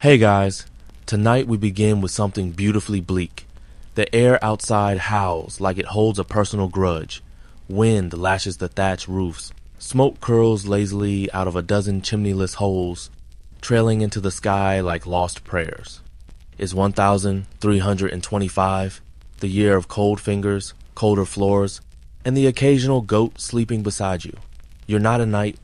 Hey guys, tonight we begin with something beautifully bleak. The air outside howls like it holds a personal grudge. Wind lashes the thatch roofs. Smoke curls lazily out of a dozen chimneyless holes, trailing into the sky like lost prayers. It's 1325, the year of cold fingers, colder floors, and the occasional goat sleeping beside you. You're not a knight,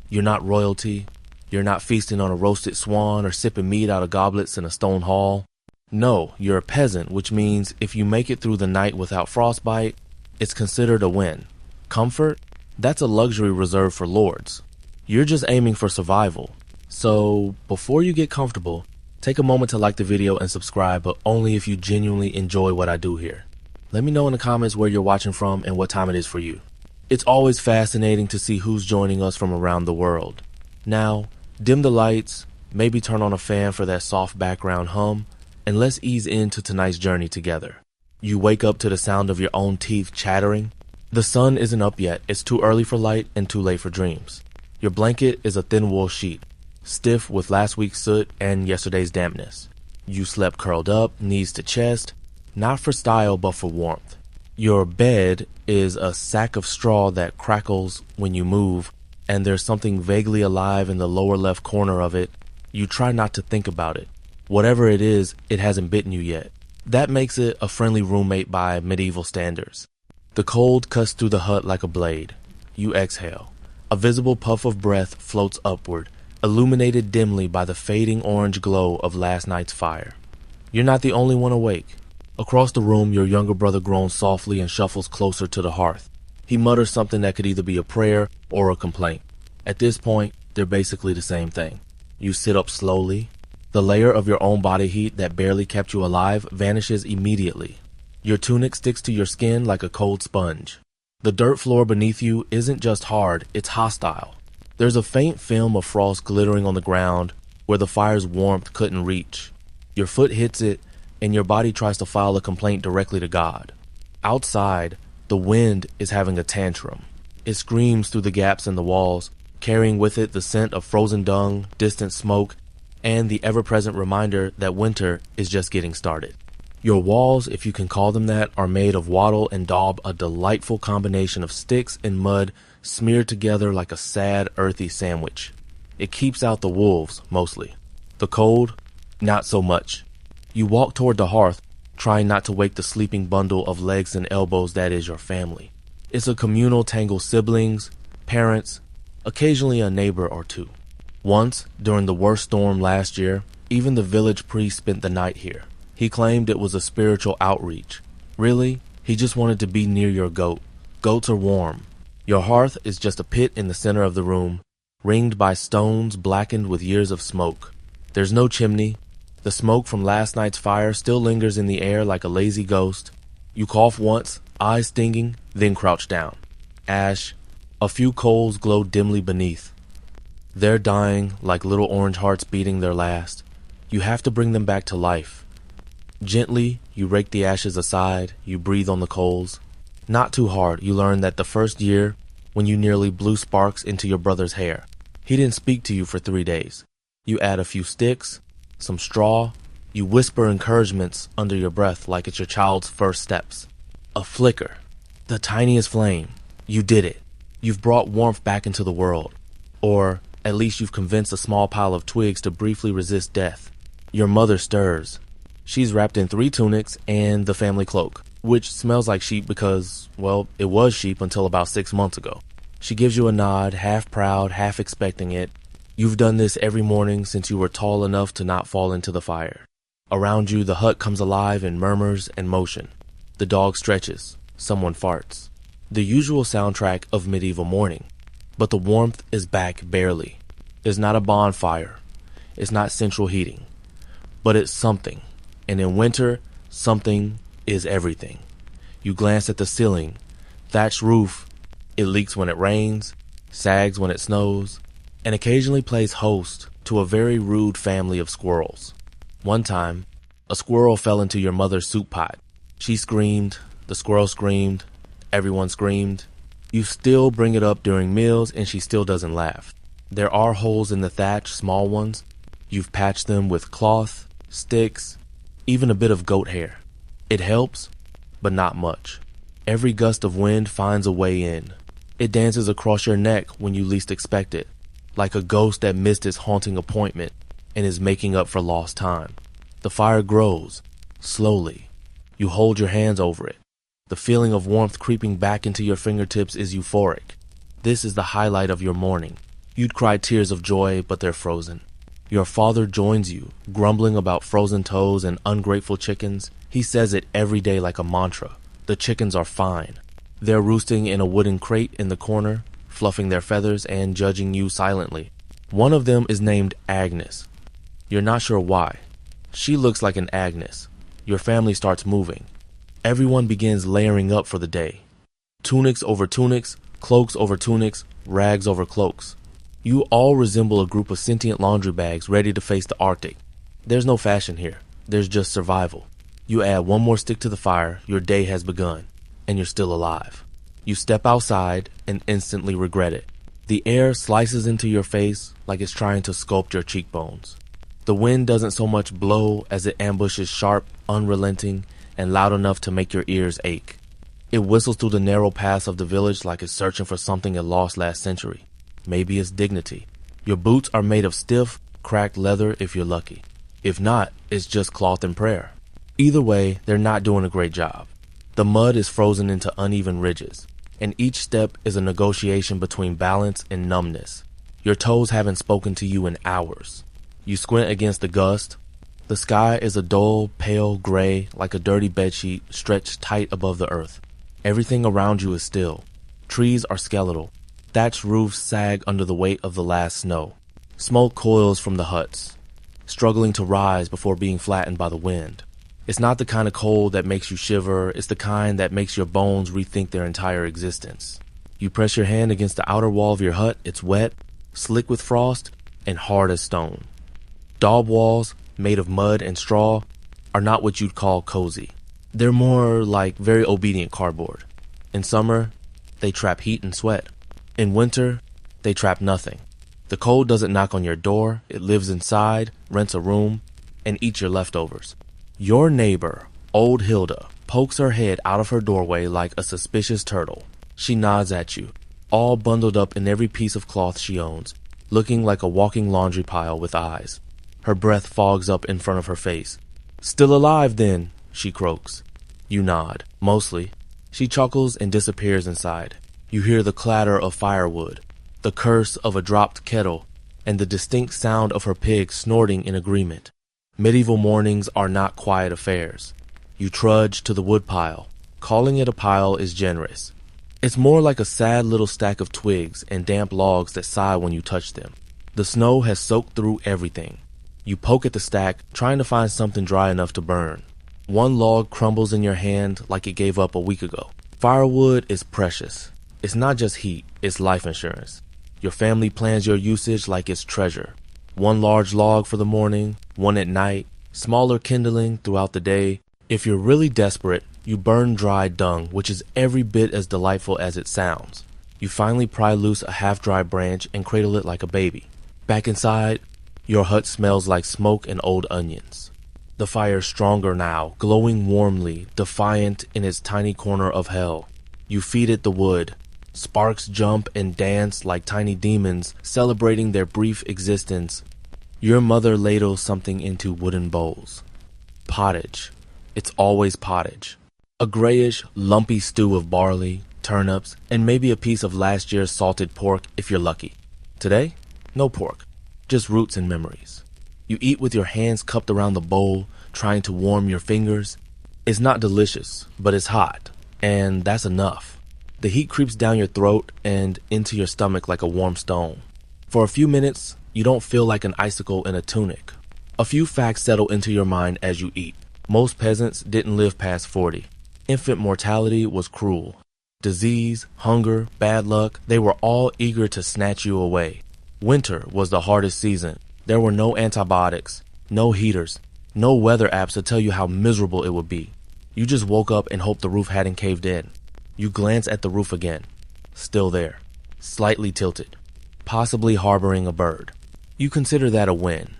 you're not royalty, you're not feasting on a roasted swan or sipping mead out of goblets in a stone hall. No, you're a peasant, which means if you make it through the night without frostbite, it's considered a win. Comfort? That's a luxury reserved for lords. You're just aiming for survival. So, before you get comfortable, take a moment to like the video and subscribe, but only if you genuinely enjoy what I do here. Let me know in the comments where you're watching from and what time it is for you. It's always fascinating to see who's joining us from around the world. Now, dim the lights, maybe turn on a fan for that soft background hum, and let's ease into tonight's journey together. You wake up to the sound of your own teeth chattering. The sun isn't up yet, it's too early for light and too late for dreams. Your blanket is a thin wool sheet, stiff with last week's soot and yesterday's dampness. You slept curled up, knees to chest, not for style but for warmth. Your bed is a sack of straw that crackles when you move, and there's something vaguely alive in the lower left corner of it. You try not to think about it. Whatever it is, it hasn't bitten you yet. That makes it a friendly roommate by medieval standards. The cold cuts through the hut like a blade. You exhale. A visible puff of breath floats upward, illuminated dimly by the fading orange glow of last night's fire. You're not the only one awake. Across the room, your younger brother groans softly and shuffles closer to the hearth. He mutters something that could either be a prayer or a complaint. At this point, they're basically the same thing. You sit up slowly. The layer of your own body heat that barely kept you alive vanishes immediately. Your tunic sticks to your skin like a cold sponge. The dirt floor beneath you isn't just hard, it's hostile. There's a faint film of frost glittering on the ground where the fire's warmth couldn't reach. Your foot hits it, and your body tries to file a complaint directly to God. Outside, the wind is having a tantrum. It screams through the gaps in the walls, carrying with it the scent of frozen dung, distant smoke, and the ever-present reminder that winter is just getting started. Your walls, if you can call them that, are made of wattle and daub, a delightful combination of sticks and mud smeared together like a sad, earthy sandwich. It keeps out the wolves, mostly. The cold, not so much. You walk toward the hearth, trying not to wake the sleeping bundle of legs and elbows that is your family. It's a communal tangle of siblings, parents, occasionally a neighbor or two. Once, during the worst storm last year, even the village priest spent the night here. He claimed it was a spiritual outreach. Really, he just wanted to be near your goat. Goats are warm. Your hearth is just a pit in the center of the room, ringed by stones blackened with years of smoke. There's no chimney. The smoke from last night's fire still lingers in the air like a lazy ghost. You cough once, eyes stinging, then crouch down. Ash. A few coals glow dimly beneath. They're dying like little orange hearts beating their last. You have to bring them back to life. Gently, you rake the ashes aside, you breathe on the coals. Not too hard. You learn that the first year, when you nearly blew sparks into your brother's hair, he didn't speak to you for 3 days. You add a few sticks, some straw, you whisper encouragements under your breath like it's your child's first steps. A flicker, the tiniest flame. You did it. You've brought warmth back into the world. Or at least you've convinced a small pile of twigs to briefly resist death. Your mother stirs. She's wrapped in 3 tunics and the family cloak, which smells like sheep because, well, it was sheep until about 6 months ago. She gives you a nod, half proud, half expecting it. You've done this every morning since you were tall enough to not fall into the fire. Around you, the hut comes alive in murmurs and motion. The dog stretches. Someone farts. The usual soundtrack of medieval morning. But the warmth is back barely. It's not a bonfire. It's not central heating. But it's something. And in winter, something is everything. You glance at the ceiling. Thatched roof. It leaks when it rains, sags when it snows, and occasionally plays host to a very rude family of squirrels. One time, a squirrel fell into your mother's soup pot. She screamed, the squirrel screamed, everyone screamed. You still bring it up during meals and she still doesn't laugh. There are holes in the thatch, small ones. You've patched them with cloth, sticks, even a bit of goat hair. It helps, but not much. Every gust of wind finds a way in. It dances across your neck when you least expect it, like a ghost that missed its haunting appointment and is making up for lost time. The fire grows, slowly. You hold your hands over it. The feeling of warmth creeping back into your fingertips is euphoric. This is the highlight of your morning. You'd cry tears of joy, but they're frozen. Your father joins you, grumbling about frozen toes and ungrateful chickens. He says it every day like a mantra. The chickens are fine. They're roosting in a wooden crate in the corner, fluffing their feathers and judging you silently. One of them is named Agnes. You're not sure why. She looks like an Agnes. Your family starts moving. Everyone begins layering up for the day. Tunics over tunics, cloaks over tunics, rags over cloaks. You all resemble a group of sentient laundry bags ready to face the Arctic. There's no fashion here. There's just survival. You add one more stick to the fire, your day has begun, and you're still alive. You step outside and instantly regret it. The air slices into your face like it's trying to sculpt your cheekbones. The wind doesn't so much blow as it ambushes sharp, unrelenting, and loud enough to make your ears ache. It whistles through the narrow paths of the village like it's searching for something it lost last century. Maybe it's dignity. Your boots are made of stiff, cracked leather if you're lucky. If not, it's just cloth and prayer. Either way, they're not doing a great job. The mud is frozen into uneven ridges, and each step is a negotiation between balance and numbness. Your toes haven't spoken to you in hours. You squint against the gust. The sky is a dull, pale gray, like a dirty bedsheet stretched tight above the earth. Everything around you is still. Trees are skeletal. Thatched roofs sag under the weight of the last snow. Smoke coils from the huts, struggling to rise before being flattened by the wind. It's not the kind of cold that makes you shiver, it's the kind that makes your bones rethink their entire existence. You press your hand against the outer wall of your hut, it's wet, slick with frost, and hard as stone. Daub walls, made of mud and straw, are not what you'd call cozy. They're more like very obedient cardboard. In summer, they trap heat and sweat. In winter, they trap nothing. The cold doesn't knock on your door, it lives inside, rents a room, and eats your leftovers. Your neighbor, old Hilda, pokes her head out of her doorway like a suspicious turtle. She nods at you, all bundled up in every piece of cloth she owns, looking like a walking laundry pile with eyes. Her breath fogs up in front of her face. "Still alive, then," she croaks. You nod, mostly. She chuckles and disappears inside. You hear the clatter of firewood, the curse of a dropped kettle, and the distinct sound of her pig snorting in agreement. Medieval mornings are not quiet affairs. You trudge to the woodpile. Calling it a pile is generous. It's more like a sad little stack of twigs and damp logs that sigh when you touch them. The snow has soaked through everything. You poke at the stack, trying to find something dry enough to burn. One log crumbles in your hand like it gave up a week ago. Firewood is precious. It's not just heat, it's life insurance. Your family plans your usage like it's treasure. One large log for the morning, one at night, smaller kindling throughout the day. If you're really desperate, you burn dry dung, which is every bit as delightful as it sounds. You finally pry loose a half-dry branch and cradle it like a baby. Back inside, your hut smells like smoke and old onions. The fire's stronger now, glowing warmly, defiant in its tiny corner of hell. You feed it the wood. Sparks jump and dance like tiny demons, celebrating their brief existence. Your mother ladles something into wooden bowls. Pottage. It's always pottage. A grayish, lumpy stew of barley, turnips, and maybe a piece of last year's salted pork if you're lucky. Today, no pork, just roots and memories. You eat with your hands cupped around the bowl, trying to warm your fingers. It's not delicious, but it's hot, and that's enough. The heat creeps down your throat and into your stomach like a warm stone. For a few minutes, you don't feel like an icicle in a tunic. A few facts settle into your mind as you eat. Most peasants didn't live past 40. Infant mortality was cruel. Disease, hunger, bad luck, they were all eager to snatch you away. Winter was the hardest season. There were no antibiotics, no heaters, no weather apps to tell you how miserable it would be. You just woke up and hoped the roof hadn't caved in. You glance at the roof again. Still there, slightly tilted, possibly harboring a bird. You consider that a win.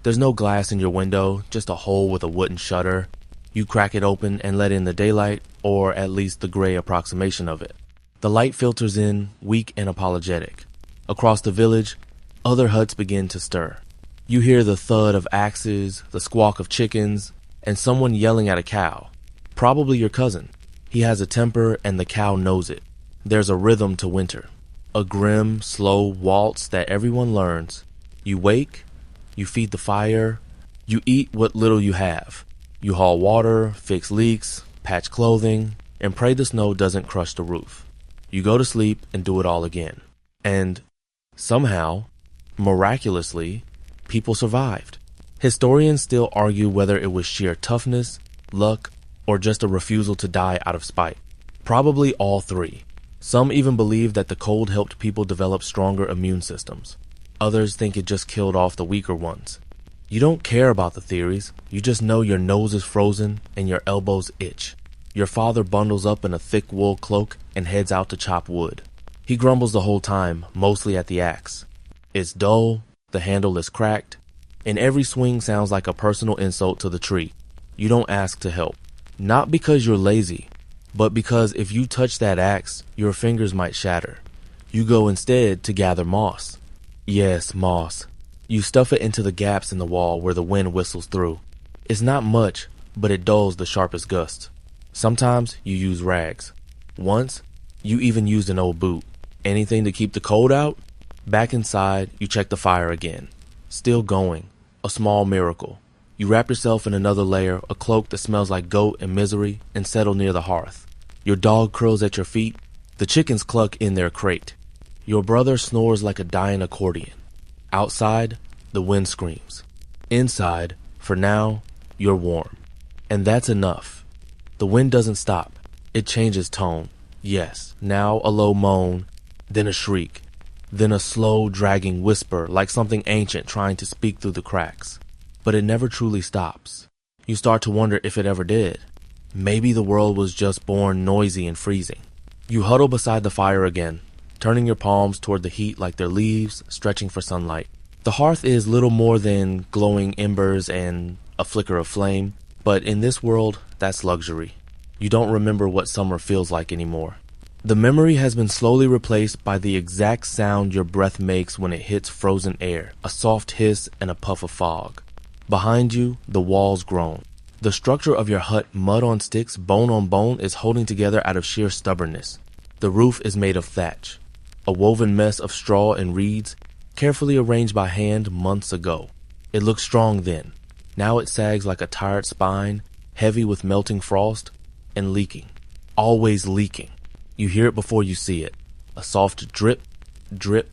There's no glass in your window, just a hole with a wooden shutter. You crack it open and let in the daylight, or at least the gray approximation of it. The light filters in, weak and apologetic. Across the village, other huts begin to stir. You hear the thud of axes, the squawk of chickens, and someone yelling at a cow. Probably your cousin. He has a temper and the cow knows it. There's a rhythm to winter. A grim, slow waltz that everyone learns. You wake, you feed the fire, you eat what little you have. You haul water, fix leaks, patch clothing, and pray the snow doesn't crush the roof. You go to sleep and do it all again. And somehow, miraculously, people survived. Historians still argue whether it was sheer toughness, luck, or just a refusal to die out of spite. Probably all three. Some even believe that the cold helped people develop stronger immune systems. Others think it just killed off the weaker ones. You don't care about the theories, you just know your nose is frozen and your elbows itch. Your father bundles up in a thick wool cloak and heads out to chop wood. He grumbles the whole time, mostly at the axe. It's dull, the handle is cracked, and every swing sounds like a personal insult to the tree. You don't ask to help. Not because you're lazy, but because if you touch that axe, your fingers might shatter. You go instead to gather moss. Yes, moss. You stuff it into the gaps in the wall where the wind whistles through. It's not much, but it dulls the sharpest gusts. Sometimes you use rags. Once, you even used an old boot. Anything to keep the cold out? Back inside, you check the fire again. Still going. A small miracle. You wrap yourself in another layer, a cloak that smells like goat and misery, and settle near the hearth. Your dog curls at your feet. The chickens cluck in their crate. Your brother snores like a dying accordion. Outside, the wind screams. Inside, for now, you're warm. And that's enough. The wind doesn't stop. It changes tone. Yes, now a low moan, then a shriek, then a slow, dragging whisper like something ancient trying to speak through the cracks. But it never truly stops. You start to wonder if it ever did. Maybe the world was just born noisy and freezing. You huddle beside the fire again, turning your palms toward the heat like they're leaves stretching for sunlight. The hearth is little more than glowing embers and a flicker of flame, but in this world, that's luxury. You don't remember what summer feels like anymore. The memory has been slowly replaced by the exact sound your breath makes when it hits frozen air, a soft hiss and a puff of fog. Behind you, the walls groan. The structure of your hut, mud on sticks, bone on bone, is holding together out of sheer stubbornness. The roof is made of thatch, a woven mess of straw and reeds, carefully arranged by hand months ago. It looked strong then. Now it sags like a tired spine, heavy with melting frost, and leaking. Always leaking. You hear it before you see it. A soft drip, drip,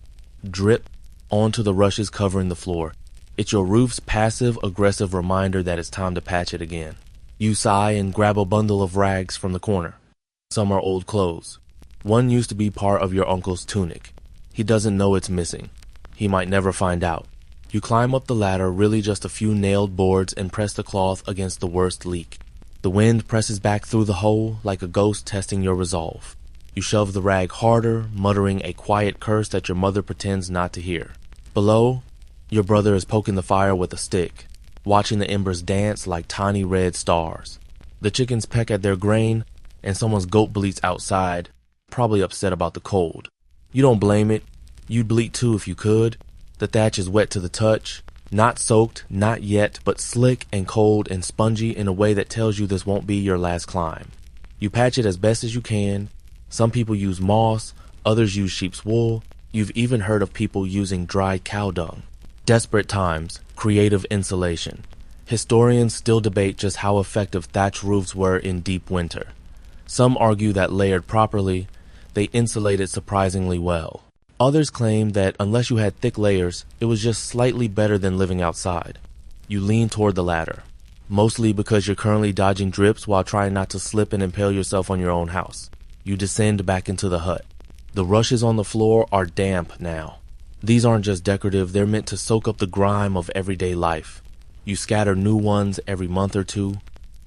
drip onto the rushes covering the floor. It's your roof's passive-aggressive reminder that it's time to patch it again. You sigh and grab a bundle of rags from the corner. Some are old clothes. One used to be part of your uncle's tunic. He doesn't know it's missing. He might never find out. You climb up the ladder, really just a few nailed boards, and press the cloth against the worst leak. The wind presses back through the hole like a ghost testing your resolve. You shove the rag harder, muttering a quiet curse that your mother pretends not to hear. Below, your brother is poking the fire with a stick, watching the embers dance like tiny red stars. The chickens peck at their grain, and someone's goat bleats outside, probably upset about the cold. You don't blame it. You'd bleat too if you could. The thatch is wet to the touch, not soaked, not yet, but slick and cold and spongy in a way that tells you this won't be your last climb. You patch it as best as you can. Some people use moss, others use sheep's wool. You've even heard of people using dry cow dung. Desperate times, creative insulation. Historians still debate just how effective thatch roofs were in deep winter. Some argue that layered properly, they insulated surprisingly well. Others claim that unless you had thick layers, it was just slightly better than living outside. You lean toward the ladder, mostly because you're currently dodging drips while trying not to slip and impale yourself on your own house. You descend back into the hut. The rushes on the floor are damp now. These aren't just decorative, they're meant to soak up the grime of everyday life. You scatter new ones every month or two,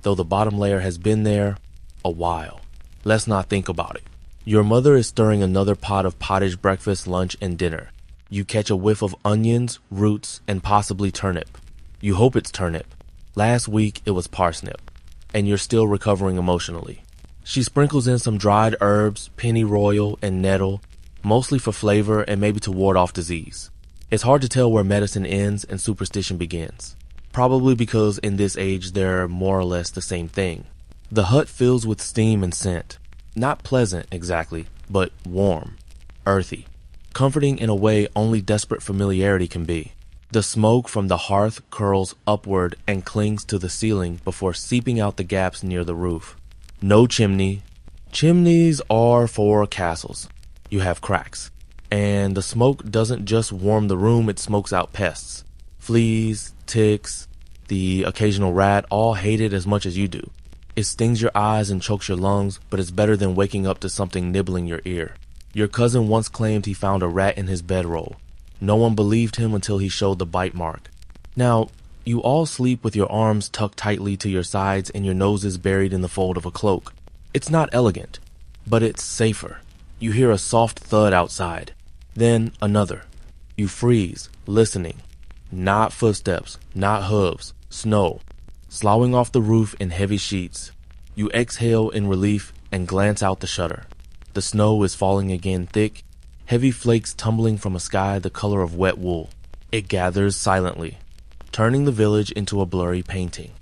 though the bottom layer has been there a while. Let's not think about it. Your mother is stirring another pot of pottage breakfast, lunch, and dinner. You catch a whiff of onions, roots, and possibly turnip. You hope it's turnip. Last week it was parsnip, and you're still recovering emotionally. She sprinkles in some dried herbs, pennyroyal, and nettle, mostly for flavor and maybe to ward off disease. It's hard to tell where medicine ends and superstition begins. Probably because in this age they're more or less the same thing. The hut fills with steam and scent. Not pleasant exactly, but warm, earthy, comforting in a way only desperate familiarity can be. The smoke from the hearth curls upward and clings to the ceiling before seeping out the gaps near the roof. No chimney. Chimneys are for castles. You have cracks. And the smoke doesn't just warm the room, it smokes out pests. Fleas, ticks, the occasional rat, all hate it as much as you do. It stings your eyes and chokes your lungs, but it's better than waking up to something nibbling your ear. Your cousin once claimed he found a rat in his bedroll. No one believed him until he showed the bite mark. Now, you all sleep with your arms tucked tightly to your sides and your noses buried in the fold of a cloak. It's not elegant, but it's safer. You hear a soft thud outside. Then another. You freeze, listening. Not footsteps, not hooves, snow, sloughing off the roof in heavy sheets. You exhale in relief and glance out the shutter. The snow is falling again thick, heavy flakes tumbling from a sky the color of wet wool. It gathers silently, turning the village into a blurry painting.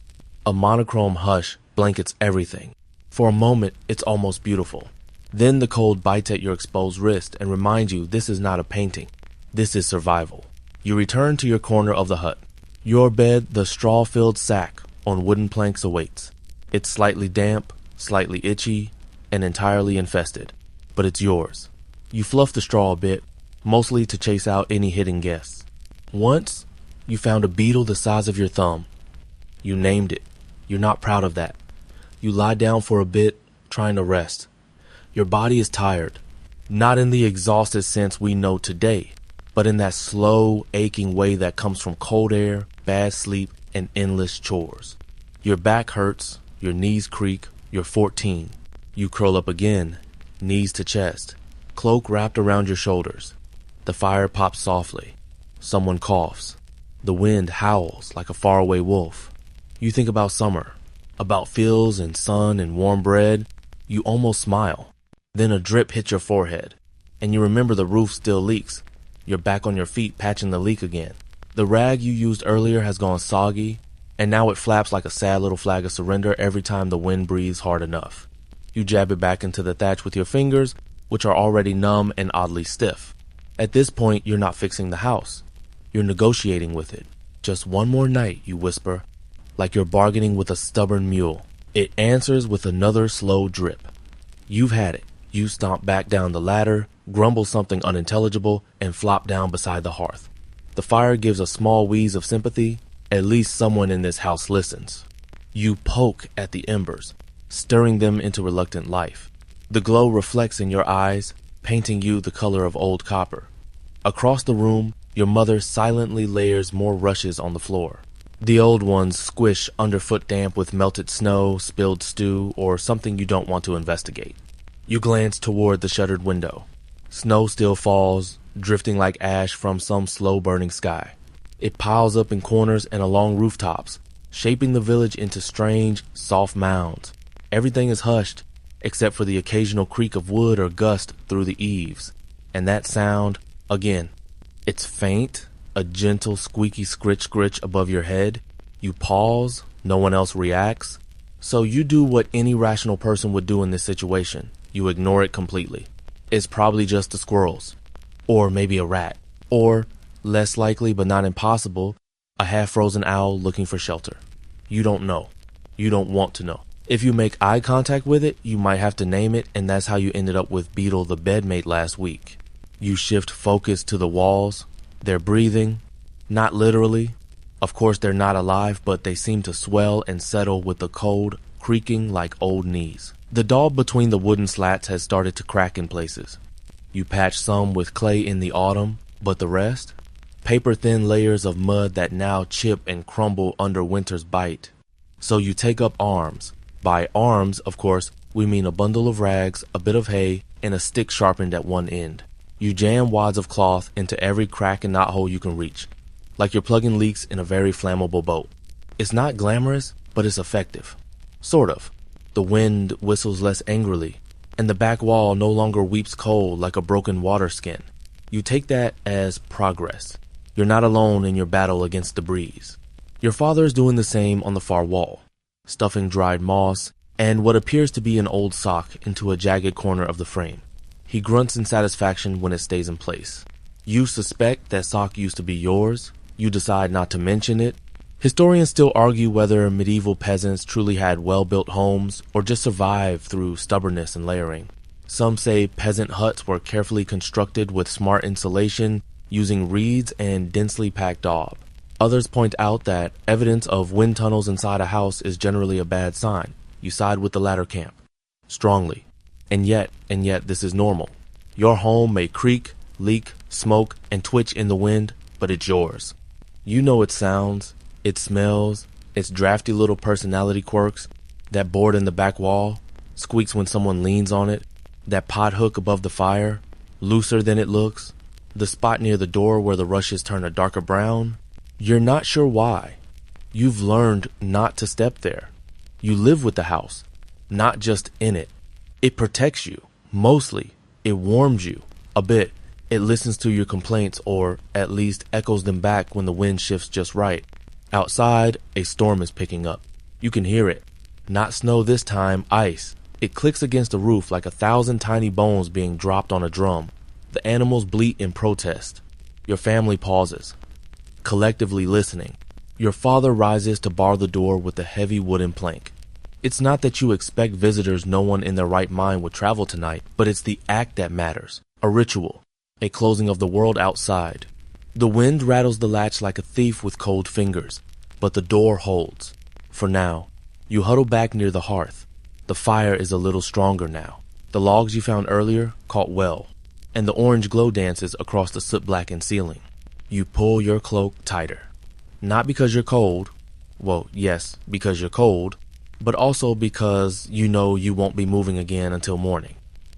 A monochrome hush blankets everything. For a moment, it's almost beautiful. Then the cold bites at your exposed wrist and reminds you this is not a painting. This is survival. You return to your corner of the hut. Your bed, the straw-filled sack on wooden planks, awaits. It's slightly damp, slightly itchy, and entirely infested. But it's yours. You fluff the straw a bit, mostly to chase out any hidden guests. Once, you found a beetle the size of your thumb. You named it. You're not proud of that. You lie down for a bit, trying to rest. Your body is tired. Not in the exhausted sense we know today, but in that slow, aching way that comes from cold air, bad sleep, and endless chores. Your back hurts, your knees creak, you're 14. You curl up again, knees to chest, cloak wrapped around your shoulders. The fire pops softly. Someone coughs. The wind howls like a faraway wolf. You think about summer, about fields and sun and warm bread. You almost smile. Then a drip hits your forehead, and you remember the roof still leaks. You're back on your feet patching the leak again. The rag you used earlier has gone soggy, and now it flaps like a sad little flag of surrender every time the wind breathes hard enough. You jab it back into the thatch with your fingers, which are already numb and oddly stiff. At this point, you're not fixing the house. You're negotiating with it. Just one more night, you whisper, like you're bargaining with a stubborn mule. It answers with another slow drip. You've had it. You stomp back down the ladder, grumble something unintelligible, and flop down beside the hearth. The fire gives a small wheeze of sympathy. At least someone in this house listens. You poke at the embers, stirring them into reluctant life. The glow reflects in your eyes, painting you the color of old copper. Across the room, your mother silently layers more rushes on the floor. The old ones squish underfoot damp with melted snow, spilled stew, or something you don't want to investigate. You glance toward the shuttered window. Snow still falls, drifting like ash from some slow-burning sky. It piles up in corners and along rooftops, shaping the village into strange, soft mounds. Everything is hushed, except for the occasional creak of wood or gust through the eaves. And that sound, again, it's faint, a gentle squeaky scritch above your head. You pause, no one else reacts. So you do what any rational person would do in this situation. You ignore it completely. It's probably just the squirrels. Or maybe a rat. Or, less likely but not impossible, a half-frozen owl looking for shelter. You don't know. You don't want to know. If you make eye contact with it, you might have to name it, and that's how you ended up with Beetle the bedmate last week. You shift focus to the walls. They're breathing. Not literally. Of course, they're not alive, but they seem to swell and settle with the cold, creaking like old knees. The daub between the wooden slats has started to crack in places. You patch some with clay in the autumn, but the rest? Paper-thin layers of mud that now chip and crumble under winter's bite. So you take up arms. By arms, of course, we mean a bundle of rags, a bit of hay, and a stick sharpened at one end. You jam wads of cloth into every crack and knothole you can reach. like you're plugging leaks in a very flammable boat. It's not glamorous, but it's effective. Sort of. The wind whistles less angrily, and the back wall no longer weeps cold like a broken water skin. You take that as progress. You're not alone in your battle against the breeze. Your father is doing the same on the far wall, stuffing dried moss and what appears to be an old sock into a jagged corner of the frame. He grunts in satisfaction when it stays in place. You suspect that sock used to be yours. You decide not to mention it. Historians still argue whether medieval peasants truly had well-built homes or just survived through stubbornness and layering. Some say peasant huts were carefully constructed with smart insulation, using reeds and densely packed daub. Others point out that evidence of wind tunnels inside a house is generally a bad sign. You side with the latter camp. Strongly. And yet, this is normal. Your home may creak, leak, smoke, and twitch in the wind, but it's yours. You know its sounds, its smells, its drafty little personality quirks. That board in the back wall squeaks when someone leans on it. That pot hook above the fire, looser than it looks. The spot near the door where the rushes turn a darker brown. You're not sure why. You've learned not to step there. You live with the house, not just in it. It protects you, mostly. It warms you, a bit. It listens to your complaints, or at least echoes them back when the wind shifts just right. Outside, a storm is picking up. You can hear it. Not snow this time, ice. It clicks against the roof like 1,000 tiny bones being dropped on a drum. The animals bleat in protest. Your family pauses, collectively listening. Your father rises to bar the door with a heavy wooden plank. It's not that you expect visitors no one in their right mind would travel tonight, but it's the act that matters. A ritual. A closing of the world outside. The wind rattles the latch like a thief with cold fingers, but the door holds. For now, you huddle back near the hearth. The fire is a little stronger now. The logs you found earlier caught well, and the orange glow dances across the soot-blackened ceiling. You pull your cloak tighter. Not because you're cold. Well, yes, because you're cold, but also because you know you won't be moving again until morning.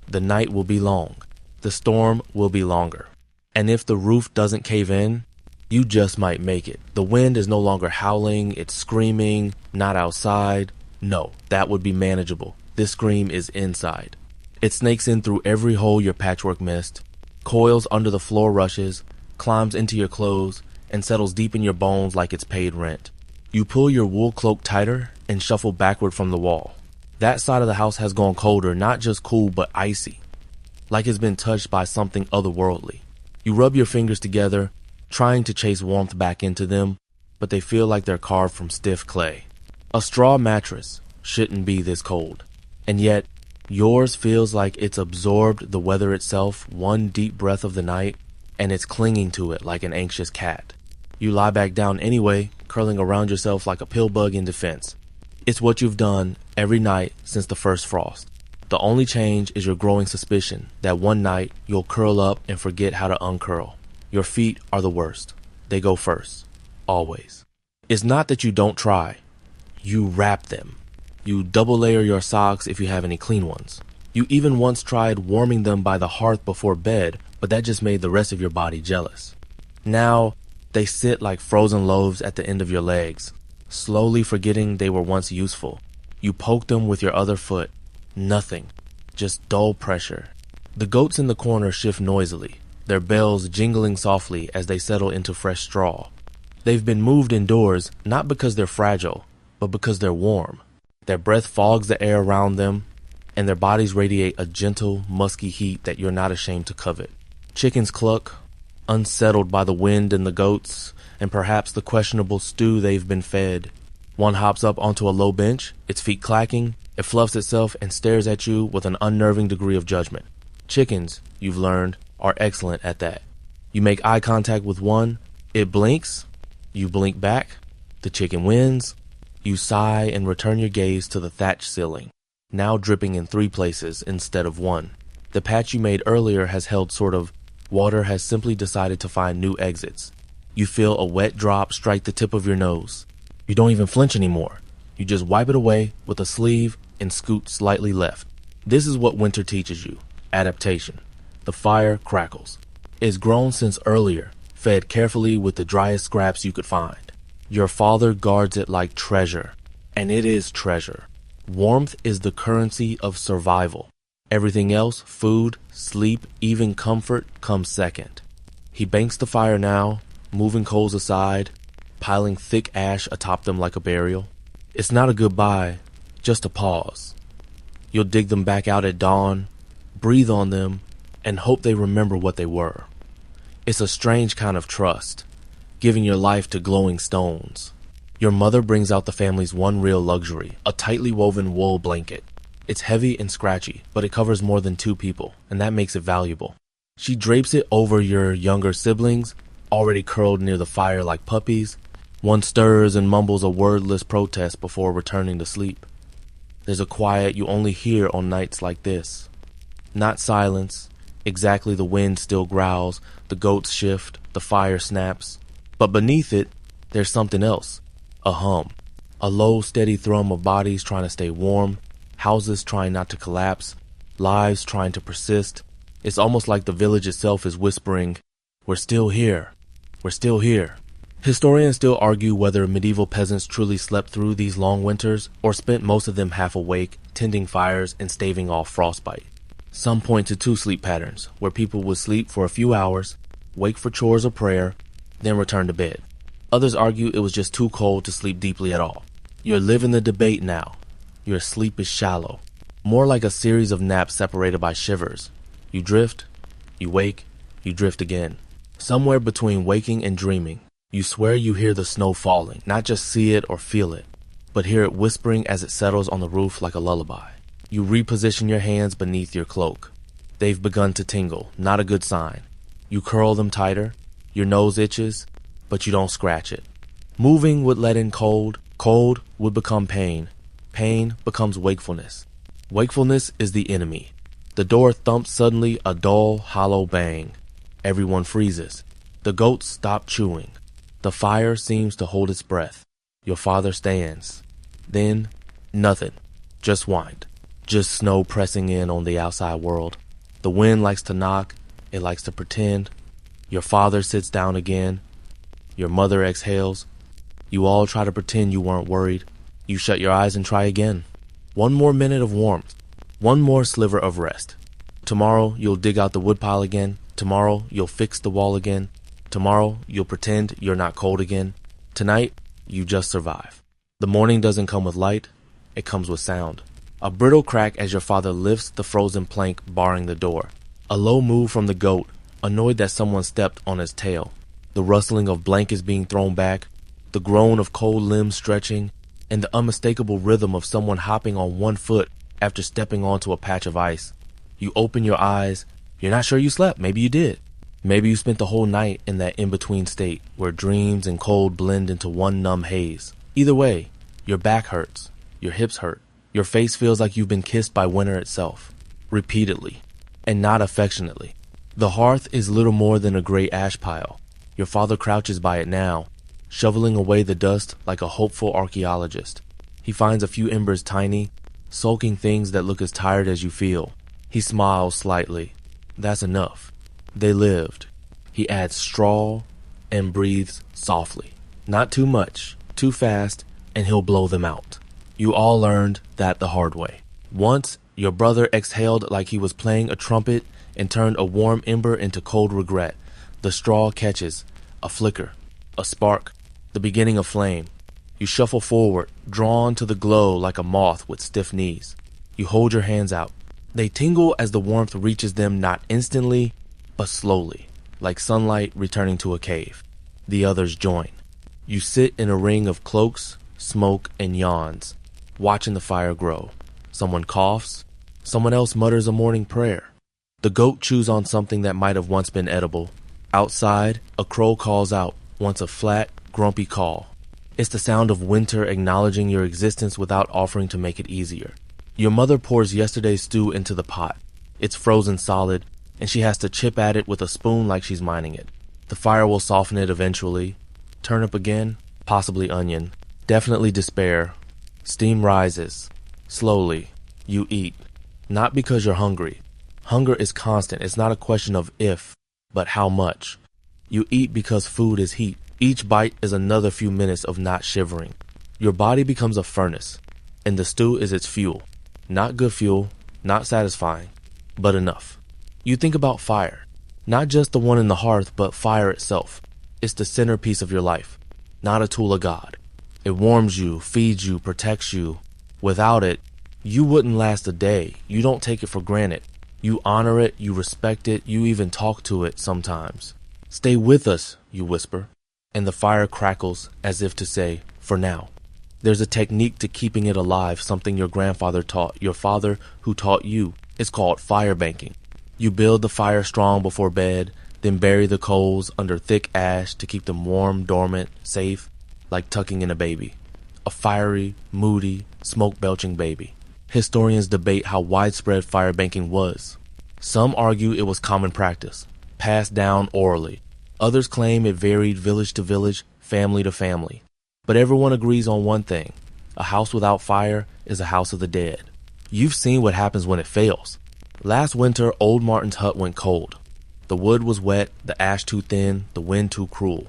The night will be long. The storm will be longer. And if the roof doesn't cave in, you just might make it. The wind is no longer howling, it's screaming, not outside. No, that would be manageable. This scream is inside. It snakes in through every hole your patchwork missed, coils under the floor rushes, climbs into your clothes, and settles deep in your bones like it's paid rent. You pull your wool cloak tighter and shuffle backward from the wall. That side of the house has gone colder, not just cool, but icy, like it's been touched by something otherworldly. You rub your fingers together, trying to chase warmth back into them, but they feel like they're carved from stiff clay. A straw mattress shouldn't be this cold, and yet yours feels like it's absorbed the weather itself, one deep breath of the night, and it's clinging to it like an anxious cat. You lie back down anyway, curling around yourself like a pill bug in defense. It's what you've done every night since the first frost. The only change is your growing suspicion that one night you'll curl up and forget how to uncurl. Your feet are the worst. They go first. Always. It's not that you don't try. You wrap them. You double layer your socks if you have any clean ones. You even once tried warming them by the hearth before bed, but that just made the rest of your body jealous. Now, they sit like frozen loaves at the end of your legs, slowly forgetting they were once useful. You poke them with your other foot. Nothing. Just dull pressure. The goats in the corner shift noisily, their bells jingling softly as they settle into fresh straw. They've been moved indoors, not because they're fragile, but because they're warm. Their breath fogs the air around them, and their bodies radiate a gentle, musky heat that you're not ashamed to covet. Chickens cluck, unsettled by the wind and the goats, and perhaps the questionable stew they've been fed. One hops up onto a low bench, its feet clacking. It fluffs itself and stares at you with an unnerving degree of judgment. Chickens, you've learned, are excellent at that. You make eye contact with one, it blinks, you blink back, the chicken wins. You sigh and return your gaze to the thatch ceiling, now dripping in 3 places instead of 1. The patch you made earlier has held sort of. Water has simply decided to find new exits. You feel a wet drop strike the tip of your nose. You don't even flinch anymore. You just wipe it away with a sleeve and scoot slightly left. This is what winter teaches you. Adaptation. The fire crackles. It's grown since earlier, fed carefully with the driest scraps you could find. Your father guards it like treasure, and it is treasure. Warmth is the currency of survival. Everything else, food, sleep, even comfort, comes second. He banks the fire now, moving coals aside, piling thick ash atop them like a burial. It's not a goodbye, just a pause. You'll dig them back out at dawn, breathe on them, and hope they remember what they were. It's a strange kind of trust, giving your life to glowing stones. Your mother brings out the family's one real luxury, a tightly woven wool blanket. It's heavy and scratchy, but it covers more than 2 people, and that makes it valuable. She drapes it over your younger siblings, already curled near the fire like puppies. One stirs and mumbles a wordless protest before returning to sleep. There's a quiet you only hear on nights like this. Not silence. Exactly, the wind still growls, the goats shift, the fire snaps. But beneath it, there's something else. A hum. A low, steady thrum of bodies trying to stay warm, houses trying not to collapse, lives trying to persist. It's almost like the village itself is whispering, "We're still here. We're still here." Historians still argue whether medieval peasants truly slept through these long winters or spent most of them half awake, tending fires and staving off frostbite. Some point to 2 sleep patterns, where people would sleep for a few hours, wake for chores or prayer, then return to bed. Others argue it was just too cold to sleep deeply at all. You're living the debate now. Your sleep is shallow, more like a series of naps separated by shivers. You drift, you wake, you drift again. Somewhere between waking and dreaming, you swear you hear the snow falling, not just see it or feel it, but hear it whispering as it settles on the roof like a lullaby. You reposition your hands beneath your cloak. They've begun to tingle, not a good sign. You curl them tighter, your nose itches, but you don't scratch it. Moving would let in cold, cold would become pain, pain becomes wakefulness. Wakefulness is the enemy. The door thumps suddenly, a dull, hollow bang. Everyone freezes. The goats stop chewing. The fire seems to hold its breath. Your father stands. Then, nothing. Just wind. Just snow pressing in on the outside world. The wind likes to knock. It likes to pretend. Your father sits down again. Your mother exhales. You all try to pretend you weren't worried. You shut your eyes and try again. One more minute of warmth. One more sliver of rest. Tomorrow, you'll dig out the woodpile again. Tomorrow, you'll fix the wall again. Tomorrow, you'll pretend you're not cold again. Tonight, you just survive. The morning doesn't come with light. It comes with sound. A brittle crack as your father lifts the frozen plank barring the door. A low move from the goat, annoyed that someone stepped on his tail. The rustling of blankets being thrown back, the groan of cold limbs stretching, and the unmistakable rhythm of someone hopping on one foot after stepping onto a patch of ice. You open your eyes. You're not sure you slept. Maybe you did. Maybe you spent the whole night in that in-between state where dreams and cold blend into one numb haze. Either way, your back hurts. Your hips hurt. Your face feels like you've been kissed by winter itself, repeatedly, and not affectionately. The hearth is little more than a gray ash pile. Your father crouches by it now, shoveling away the dust like a hopeful archaeologist. He finds a few embers tiny, sulking things that look as tired as you feel. He smiles slightly. That's enough. They lived. He adds straw and breathes softly. Not too much, too fast, and he'll blow them out. You all learned that the hard way. Once, your brother exhaled like he was playing a trumpet and turned a warm ember into cold regret. The straw catches, a flicker, a spark, the beginning of flame. You shuffle forward, drawn to the glow like a moth with stiff knees. You hold your hands out. They tingle as the warmth reaches them, not instantly, but slowly, like sunlight returning to a cave. The others join. You sit in a ring of cloaks, smoke, and yawns, watching the fire grow. Someone coughs. Someone else mutters a morning prayer. The goat chews on something that might have once been edible. Outside, a crow calls out, once a flat, grumpy call. It's the sound of winter acknowledging your existence without offering to make it easier. Your mother pours yesterday's stew into the pot. It's frozen solid, and she has to chip at it with a spoon like she's mining it. The fire will soften it eventually. Turnip again, possibly onion. Definitely despair. Steam rises. Slowly, you eat. Not because you're hungry. Hunger is constant. It's not a question of if, but how much. You eat because food is heat. Each bite is another few minutes of not shivering. Your body becomes a furnace, and the stew is its fuel. Not good fuel, not satisfying, but enough. You think about fire, not just the one in the hearth, but fire itself. It's the centerpiece of your life, not a tool of God. It warms you, feeds you, protects you. Without it, you wouldn't last a day. You don't take it for granted. You honor it, you respect it, you even talk to it sometimes. Stay with us, you whisper, and the fire crackles as if to say, for now. There's a technique to keeping it alive, something your grandfather taught, your father who taught you. It's called fire banking. You build the fire strong before bed, then bury the coals under thick ash to keep them warm, dormant, safe, like tucking in a baby. A fiery, moody, smoke-belching baby. Historians debate how widespread fire banking was. Some argue it was common practice, passed down orally. Others claim it varied village to village, family to family. But everyone agrees on one thing. A house without fire is a house of the dead. You've seen what happens when it fails. Last winter, old Martin's hut went cold. The wood was wet, the ash too thin, the wind too cruel.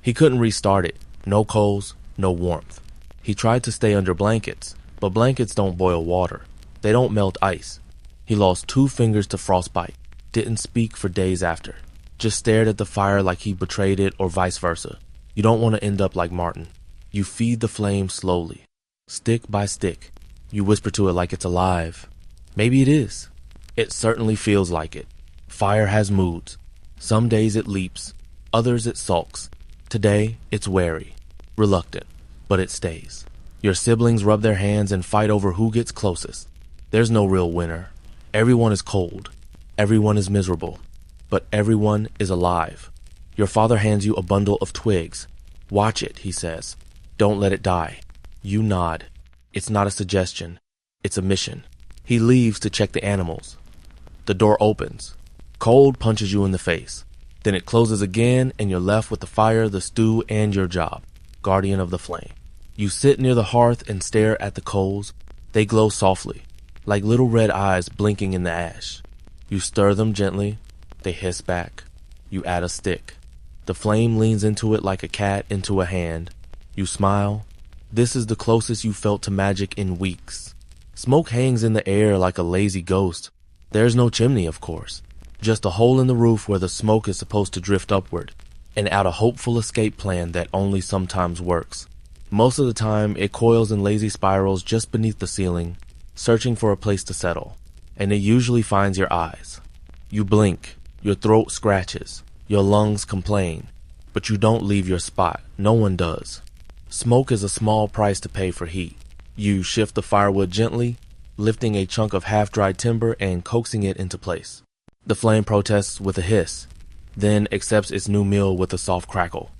He couldn't restart it. No coals, no warmth. He tried to stay under blankets, but blankets don't boil water. They don't melt ice. He lost 2 fingers to frostbite. Didn't speak for days after. Just stared at the fire like he betrayed it or vice versa. You don't want to end up like Martin. You feed the flame slowly, stick by stick. You whisper to it like it's alive. Maybe it is. It certainly feels like it. Fire has moods. Some days it leaps, others it sulks. Today it's wary, reluctant, but it stays. Your siblings rub their hands and fight over who gets closest. There's no real winner. Everyone is cold. Everyone is miserable. But everyone is alive. Your father hands you a bundle of twigs. Watch it, he says. Don't let it die. You nod. It's not a suggestion. It's a mission. He leaves to check the animals. The door opens. Cold punches you in the face. Then it closes again and you're left with the fire, the stew, and your job, guardian of the flame. You sit near the hearth and stare at the coals. They glow softly, like little red eyes blinking in the ash. You stir them gently. They hiss back. You add a stick. The flame leans into it like a cat into a hand. You smile. This is the closest you felt to magic in weeks. Smoke hangs in the air like a lazy ghost. There's no chimney, of course. Just a hole in the roof where the smoke is supposed to drift upward, and out a hopeful escape plan that only sometimes works. Most of the time, it coils in lazy spirals just beneath the ceiling, searching for a place to settle, and it usually finds your eyes. You blink, your throat scratches, your lungs complain, but you don't leave your spot. No one does. Smoke is a small price to pay for heat. You shift the firewood gently, lifting a chunk of half-dried timber and coaxing it into place. The flame protests with a hiss, then accepts its new meal with a soft crackle.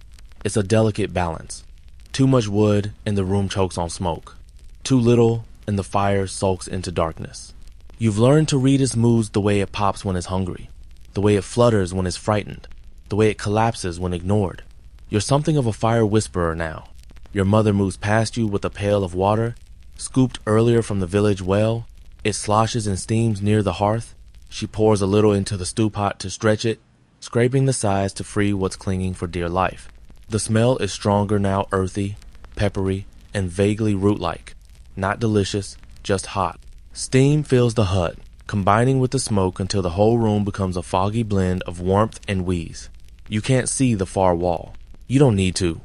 It's a delicate balance. Too much wood and the room chokes on smoke. Too little and the fire sulks into darkness. You've learned to read its moods the way it pops when it's hungry, the way it flutters when it's frightened, the way it collapses when ignored. You're something of a fire whisperer now. Your mother moves past you with a pail of water, scooped earlier from the village well. It sloshes and steams near the hearth. She pours a little into the stew pot to stretch it, scraping the sides to free what's clinging for dear life. The smell is stronger now, earthy, peppery, and vaguely root-like. Not delicious, just hot. Steam fills the hut, combining with the smoke until the whole room becomes a foggy blend of warmth and wheeze. You can't see the far wall. You don't need to.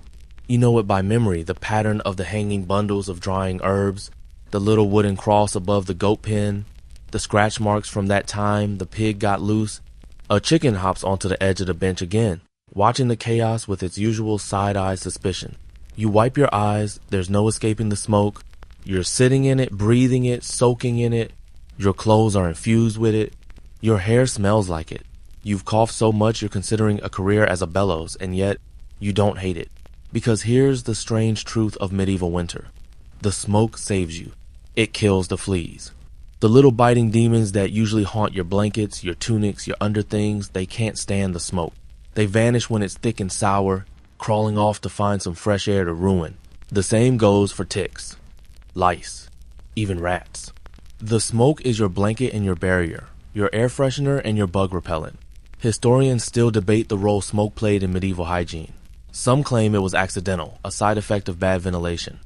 You know it by memory, the pattern of the hanging bundles of drying herbs, the little wooden cross above the goat pen, the scratch marks from that time the pig got loose. A chicken hops onto the edge of the bench again, watching the chaos with its usual side-eye suspicion. You wipe your eyes, there's no escaping the smoke. You're sitting in it, breathing it, soaking in it. Your clothes are infused with it. Your hair smells like it. You've coughed so much you're considering a career as a bellows, and yet you don't hate it. Because here's the strange truth of medieval winter. The smoke saves you. It kills the fleas. The little biting demons that usually haunt your blankets, your tunics, your underthings, they can't stand the smoke. They vanish when it's thick and sour, crawling off to find some fresh air to ruin. The same goes for ticks, lice, even rats. The smoke is your blanket and your barrier, your air freshener and your bug repellent. Historians still debate the role smoke played in medieval hygiene. Some claim it was accidental, a side effect of bad ventilation.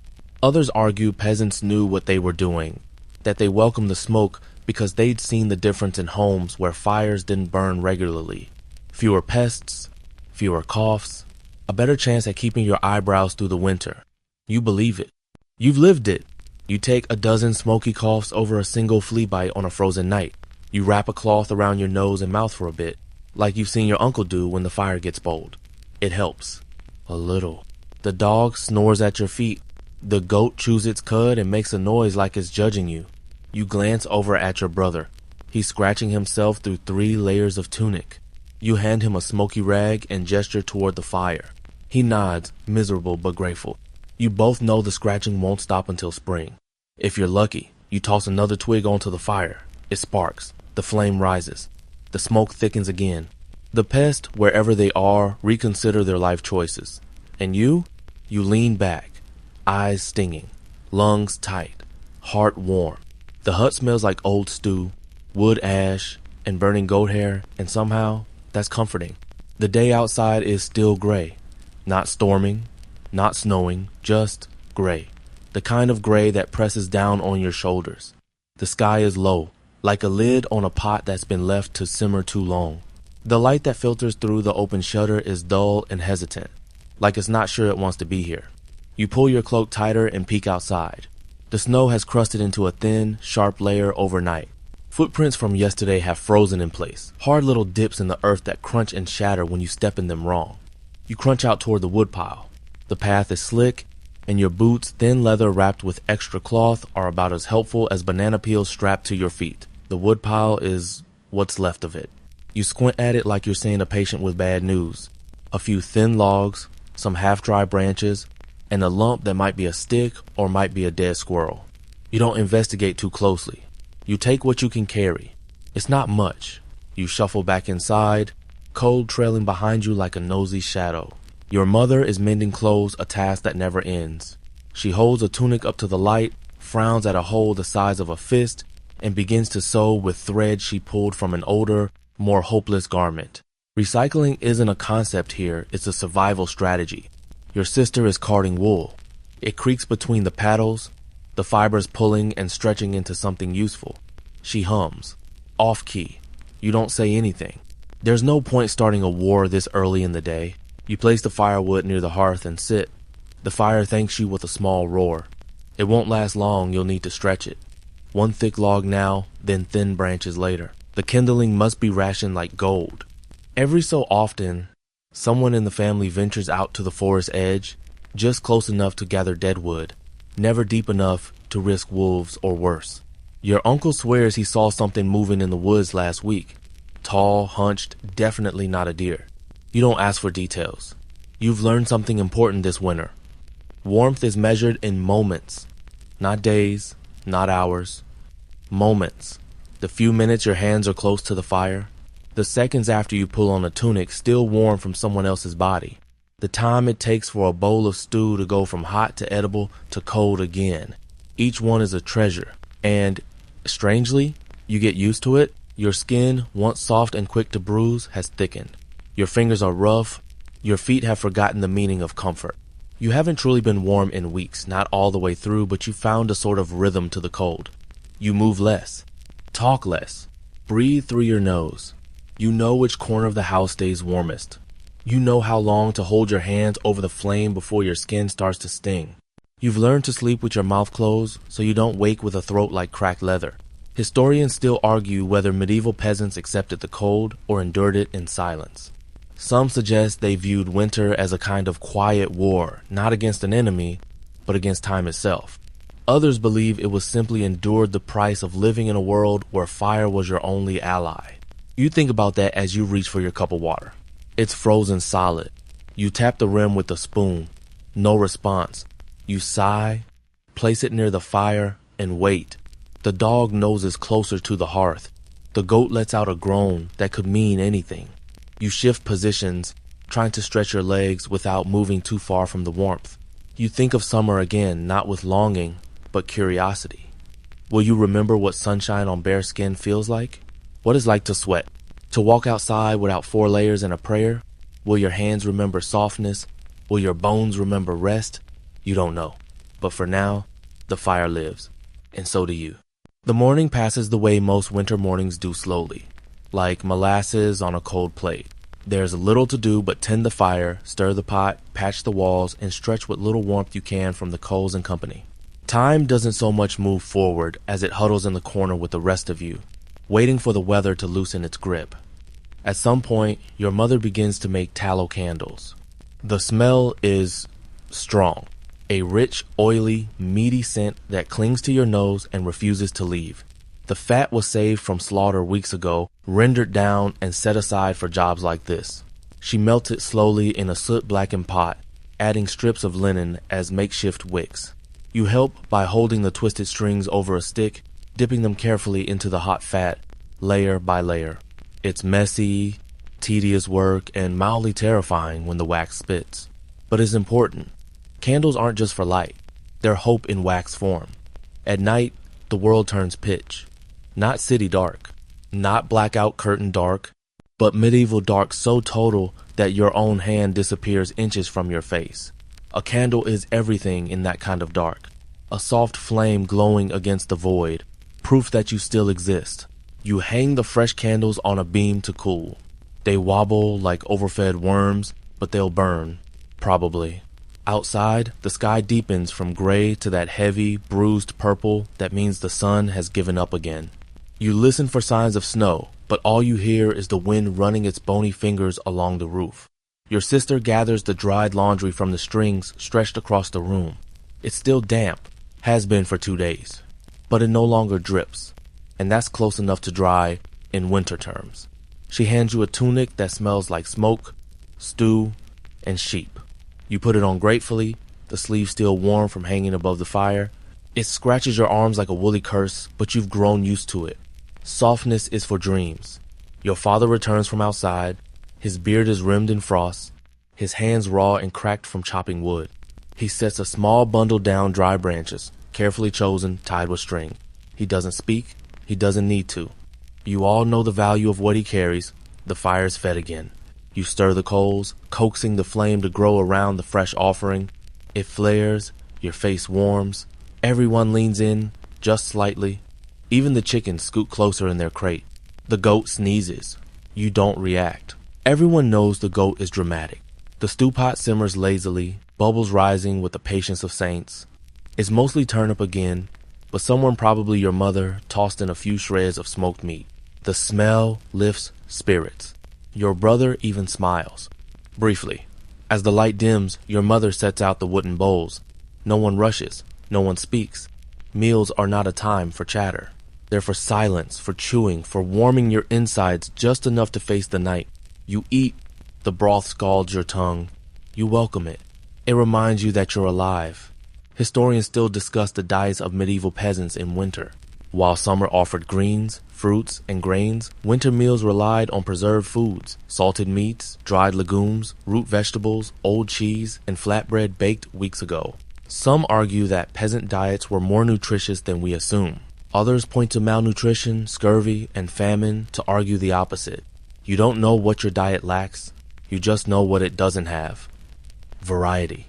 Others argue peasants knew what they were doing, that they welcomed the smoke because they'd seen the difference in homes where fires didn't burn regularly. Fewer pests, fewer coughs, a better chance at keeping your eyebrows through the winter. You believe it. You've lived it. You take a dozen smoky coughs over a single flea bite on a frozen night. You wrap a cloth around your nose and mouth for a bit, like you've seen your uncle do when the fire gets bold. It helps. A little. The dog snores at your feet. The goat chews its cud and makes a noise like it's judging you. You glance over at your brother. He's scratching himself through 3 layers of tunic. You hand him a smoky rag and gesture toward the fire. He nods, miserable but grateful. You both know the scratching won't stop until spring. If you're lucky, you toss another twig onto the fire. It sparks. The flame rises. The smoke thickens again. The pests, wherever they are, reconsider their life choices. And you lean back, eyes stinging, lungs tight, heart warm. The hut smells like old stew, wood ash, and burning goat hair, and somehow, that's comforting. The day outside is still gray. Not storming, not snowing, just gray. The kind of gray that presses down on your shoulders. The sky is low, like a lid on a pot that's been left to simmer too long. The light that filters through the open shutter is dull and hesitant, like it's not sure it wants to be here. You pull your cloak tighter and peek outside. The snow has crusted into a thin, sharp layer overnight. Footprints from yesterday have frozen in place, hard little dips in the earth that crunch and shatter when you step in them wrong. You crunch out toward the woodpile. The path is slick, and your boots, thin leather wrapped with extra cloth, are about as helpful as banana peels strapped to your feet. The woodpile is what's left of it. You squint at it like you're seeing a patient with bad news. A few thin logs, some half-dry branches, and a lump that might be a stick or might be a dead squirrel. You don't investigate too closely. You take what you can carry. It's not much. You shuffle back inside, cold trailing behind you like a nosy shadow. Your mother is mending clothes, a task that never ends. She holds a tunic up to the light, frowns at a hole the size of a fist, and begins to sew with thread she pulled from an older, more hopeless garment. Recycling isn't a concept here, it's a survival strategy. Your sister is carding wool. It creaks between the paddles, the fibers pulling and stretching into something useful. She hums. Off-key. You don't say anything. There's no point starting a war this early in the day. You place the firewood near the hearth and sit. The fire thanks you with a small roar. It won't last long, you'll need to stretch it. One thick log now, then thin branches later. The kindling must be rationed like gold. Every so often, someone in the family ventures out to the forest edge, just close enough to gather deadwood, never deep enough to risk wolves or worse. Your uncle swears he saw something moving in the woods last week. Tall, hunched, definitely not a deer. You don't ask for details. You've learned something important this winter. Warmth is measured in moments, not days, not hours. Moments. The few minutes your hands are close to the fire. The seconds after you pull on a tunic still warm from someone else's body. The time it takes for a bowl of stew to go from hot to edible to cold again. Each one is a treasure. And, strangely, you get used to it. Your skin, once soft and quick to bruise, has thickened. Your fingers are rough. Your feet have forgotten the meaning of comfort. You haven't truly been warm in weeks, not all the way through, but you found a sort of rhythm to the cold. You move less. Talk less. Breathe through your nose. You know which corner of the house stays warmest. You know how long to hold your hands over the flame before your skin starts to sting. You've learned to sleep with your mouth closed so you don't wake with a throat like cracked leather. Historians still argue whether medieval peasants accepted the cold or endured it in silence. Some suggest they viewed winter as a kind of quiet war, not against an enemy, but against time itself. Others believe it was simply endured the price of living in a world where fire was your only ally. You think about that as you reach for your cup of water. It's frozen solid. You tap the rim with a spoon. No response. You sigh, place it near the fire, and wait. The dog noses closer to the hearth. The goat lets out a groan that could mean anything. You shift positions, trying to stretch your legs without moving too far from the warmth. You think of summer again, not with longing, but curiosity. Will you remember what sunshine on bare skin feels like? What it's like to sweat. To walk outside without 4 layers and a prayer? Will your hands remember softness? Will your bones remember rest? You don't know. But for now, the fire lives. And so do you. The morning passes the way most winter mornings do, slowly, like molasses on a cold plate. There's little to do but tend the fire, stir the pot, patch the walls, and stretch what little warmth you can from the coals and company. Time doesn't so much move forward as it huddles in the corner with the rest of you, waiting for the weather to loosen its grip. At some point, your mother begins to make tallow candles. The smell is strong, a rich, oily, meaty scent that clings to your nose and refuses to leave. The fat was saved from slaughter weeks ago, rendered down and set aside for jobs like this. She melts it slowly in a soot-blackened pot, adding strips of linen as makeshift wicks. You help by holding the twisted strings over a stick, dipping them carefully into the hot fat, layer by layer. It's messy, tedious work, and mildly terrifying when the wax spits. But it's important. Candles aren't just for light. They're hope in wax form. At night, the world turns pitch. Not city dark, not blackout curtain dark, but medieval dark so total that your own hand disappears inches from your face. A candle is everything in that kind of dark. A soft flame glowing against the void, proof that you still exist. You hang the fresh candles on a beam to cool. They wobble like overfed worms, but they'll burn, probably. Outside, the sky deepens from gray to that heavy, bruised purple that means the sun has given up again. You listen for signs of snow, but all you hear is the wind running its bony fingers along the roof. Your sister gathers the dried laundry from the strings stretched across the room. It's still damp, has been for 2 days, but it no longer drips, and that's close enough to dry in winter terms. She hands you a tunic that smells like smoke, stew, and sheep. You put it on gratefully, the sleeves still warm from hanging above the fire. It scratches your arms like a woolly curse, but you've grown used to it. Softness is for dreams. Your father returns from outside. His beard is rimmed in frost, his hands raw and cracked from chopping wood. He sets a small bundle down dry branches, carefully chosen, tied with string. He doesn't speak. He doesn't need to. You all know the value of what he carries. The fire's fed again. You stir the coals, coaxing the flame to grow around the fresh offering. It flares, your face warms. Everyone leans in, just slightly. Even the chickens scoot closer in their crate. The goat sneezes. You don't react. Everyone knows the goat is dramatic. The stew pot simmers lazily, bubbles rising with the patience of saints. It's mostly turnip again, but someone, probably your mother, tossed in a few shreds of smoked meat. The smell lifts spirits. Your brother even smiles. Briefly. As the light dims, your mother sets out the wooden bowls. No one rushes. No one speaks. Meals are not a time for chatter. They're for silence, for chewing, for warming your insides just enough to face the night. You eat. The broth scalds your tongue. You welcome it. It reminds you that you're alive. Historians still discuss the diets of medieval peasants in winter. While summer offered greens, fruits, and grains, winter meals relied on preserved foods, salted meats, dried legumes, root vegetables, old cheese, and flatbread baked weeks ago. Some argue that peasant diets were more nutritious than we assume. Others point to malnutrition, scurvy, and famine to argue the opposite. You don't know what your diet lacks. You just know what it doesn't have. Variety.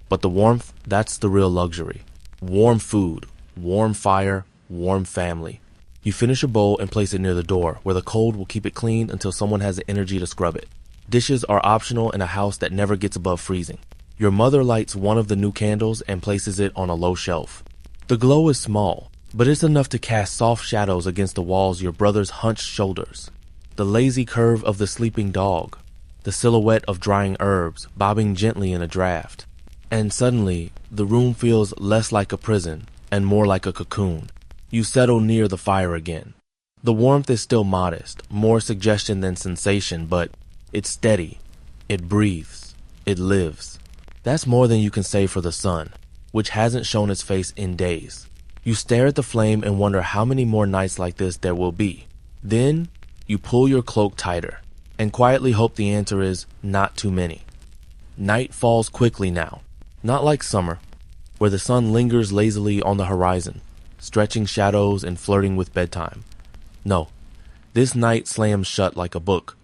But the warmth, that's the real luxury. Warm food, warm fire, warm family. You finish a bowl and place it near the door, where the cold will keep it clean until someone has the energy to scrub it. Dishes are optional in a house that never gets above freezing. Your mother lights one of the new candles and places it on a low shelf. The glow is small, but it's enough to cast soft shadows against the walls your brother's hunched shoulders. The lazy curve of the sleeping dog. The silhouette of drying herbs bobbing gently in a draft. And suddenly, the room feels less like a prison and more like a cocoon. You settle near the fire again. The warmth is still modest, more suggestion than sensation, but it's steady. It breathes. It lives. That's more than you can say for the sun, which hasn't shown its face in days. You stare at the flame and wonder how many more nights like this there will be. Then, you pull your cloak tighter and quietly hope the answer is not too many. Night falls quickly now, not like summer, where the sun lingers lazily on the horizon, stretching shadows and flirting with bedtime. No, This night slams shut like a book,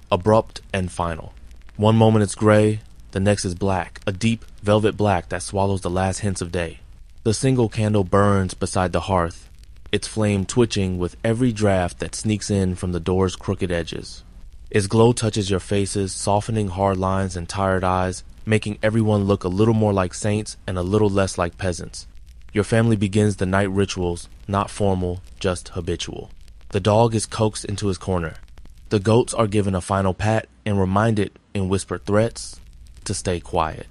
abrupt and final. One moment it's gray, the next is black, a deep velvet black that swallows the last hints of day. The single candle burns beside the hearth, its flame twitching with every draft that sneaks in from the door's crooked edges. Its glow touches your faces, softening hard lines and tired eyes, making everyone look a little more like saints and a little less like peasants. Your family begins the night rituals, not formal, just habitual. The dog is coaxed into his corner. The goats are given a final pat and reminded in whispered threats to stay quiet.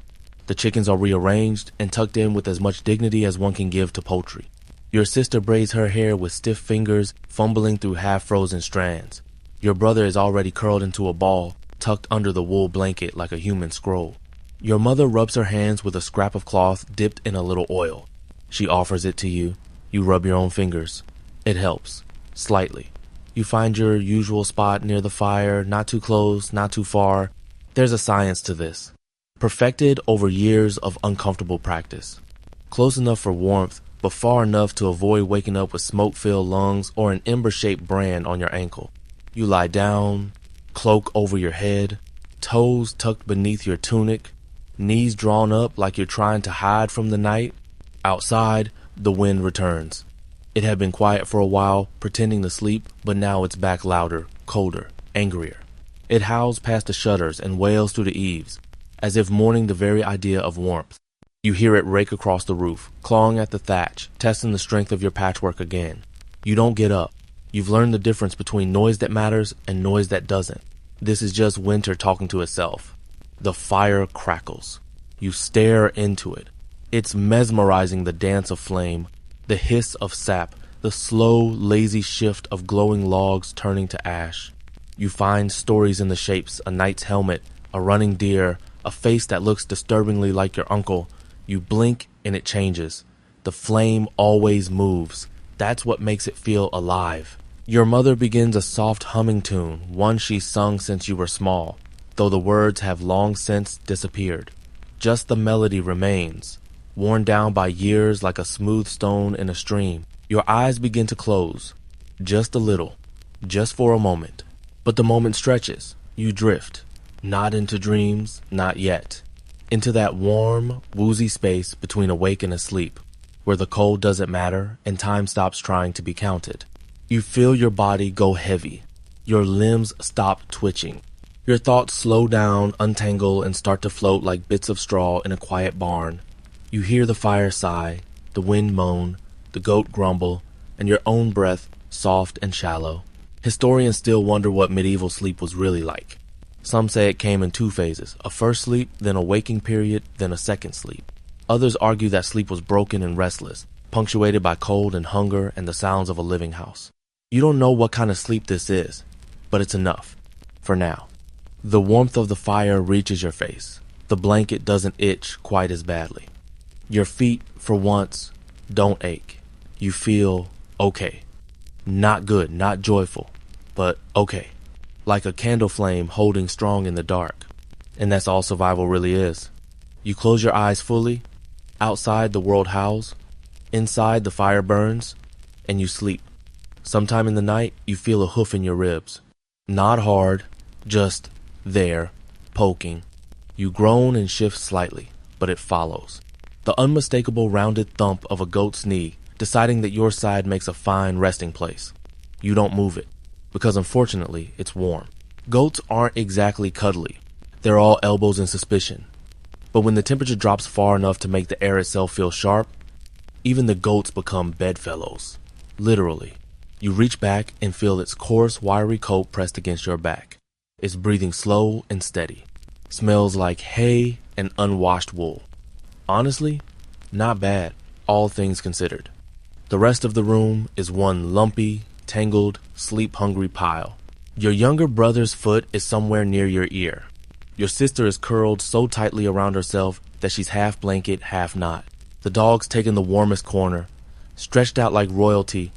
The chickens are rearranged and tucked in with as much dignity as one can give to poultry. Your sister braids her hair with stiff fingers, fumbling through half-frozen strands. Your brother is already curled into a ball, tucked under the wool blanket like a human scroll. Your mother rubs her hands with a scrap of cloth dipped in a little oil. She offers it to you. You rub your own fingers. It helps. Slightly. You find your usual spot near the fire, not too close, not too far. There's a science to this, perfected over years of uncomfortable practice. Close enough for warmth, but far enough to avoid waking up with smoke-filled lungs or an ember-shaped brand on your ankle. You lie down, cloak over your head, toes tucked beneath your tunic, knees drawn up like you're trying to hide from the night. Outside, the wind returns. It had been quiet for a while, pretending to sleep, but now it's back louder, colder, angrier. It howls past the shutters and wails through the eaves, as if mourning the very idea of warmth. You hear it rake across the roof, clawing at the thatch, testing the strength of your patchwork again. You don't get up. You've learned the difference between noise that matters and noise that doesn't. This is just winter talking to itself. The fire crackles. You stare into it. It's mesmerizing, the dance of flame, the hiss of sap, the slow, lazy shift of glowing logs turning to ash. You find stories in the shapes, a knight's helmet, a running deer, a face that looks disturbingly like your uncle. You blink and it changes. The flame always moves. That's what makes it feel alive. Your mother begins a soft humming tune, one she's sung since you were small, though the words have long since disappeared. Just the melody remains, worn down by years like a smooth stone in a stream. Your eyes begin to close, just a little, just for a moment. But the moment stretches. You drift, not into dreams, not yet, into that warm, woozy space between awake and asleep, where the cold doesn't matter and time stops trying to be counted. You feel your body go heavy. Your limbs stop twitching. Your thoughts slow down, untangle, and start to float like bits of straw in a quiet barn. You hear the fire sigh, the wind moan, the goat grumble, and your own breath, soft and shallow. Historians still wonder what medieval sleep was really like. Some say it came in two phases, a first sleep, then a waking period, then a second sleep. Others argue that sleep was broken and restless, punctuated by cold and hunger and the sounds of a living house. You don't know what kind of sleep this is, but it's enough, for now. The warmth of the fire reaches your face. The blanket doesn't itch quite as badly. Your feet, for once, don't ache. You feel okay. Not good, not joyful, but okay. Like a candle flame holding strong in the dark. And that's all survival really is. You close your eyes fully. Outside, the world howls. Inside, the fire burns. And you sleep. Sometime in the night, you feel a hoof in your ribs. Not hard, just there, poking. You groan and shift slightly, but it follows. The unmistakable rounded thump of a goat's knee, deciding that your side makes a fine resting place. You don't move it, because unfortunately, it's warm. Goats aren't exactly cuddly. They're all elbows in suspicion. But when the temperature drops far enough to make the air itself feel sharp, even the goats become bedfellows. Literally. You reach back and feel its coarse, wiry coat pressed against your back. It's breathing slow and steady. Smells like hay and unwashed wool. Honestly, not bad, all things considered. The rest of the room is one lumpy, tangled, sleep-hungry pile. Your younger brother's foot is somewhere near your ear. Your sister is curled so tightly around herself that she's half blanket, half not. The dog's taken the warmest corner, stretched out like royalty,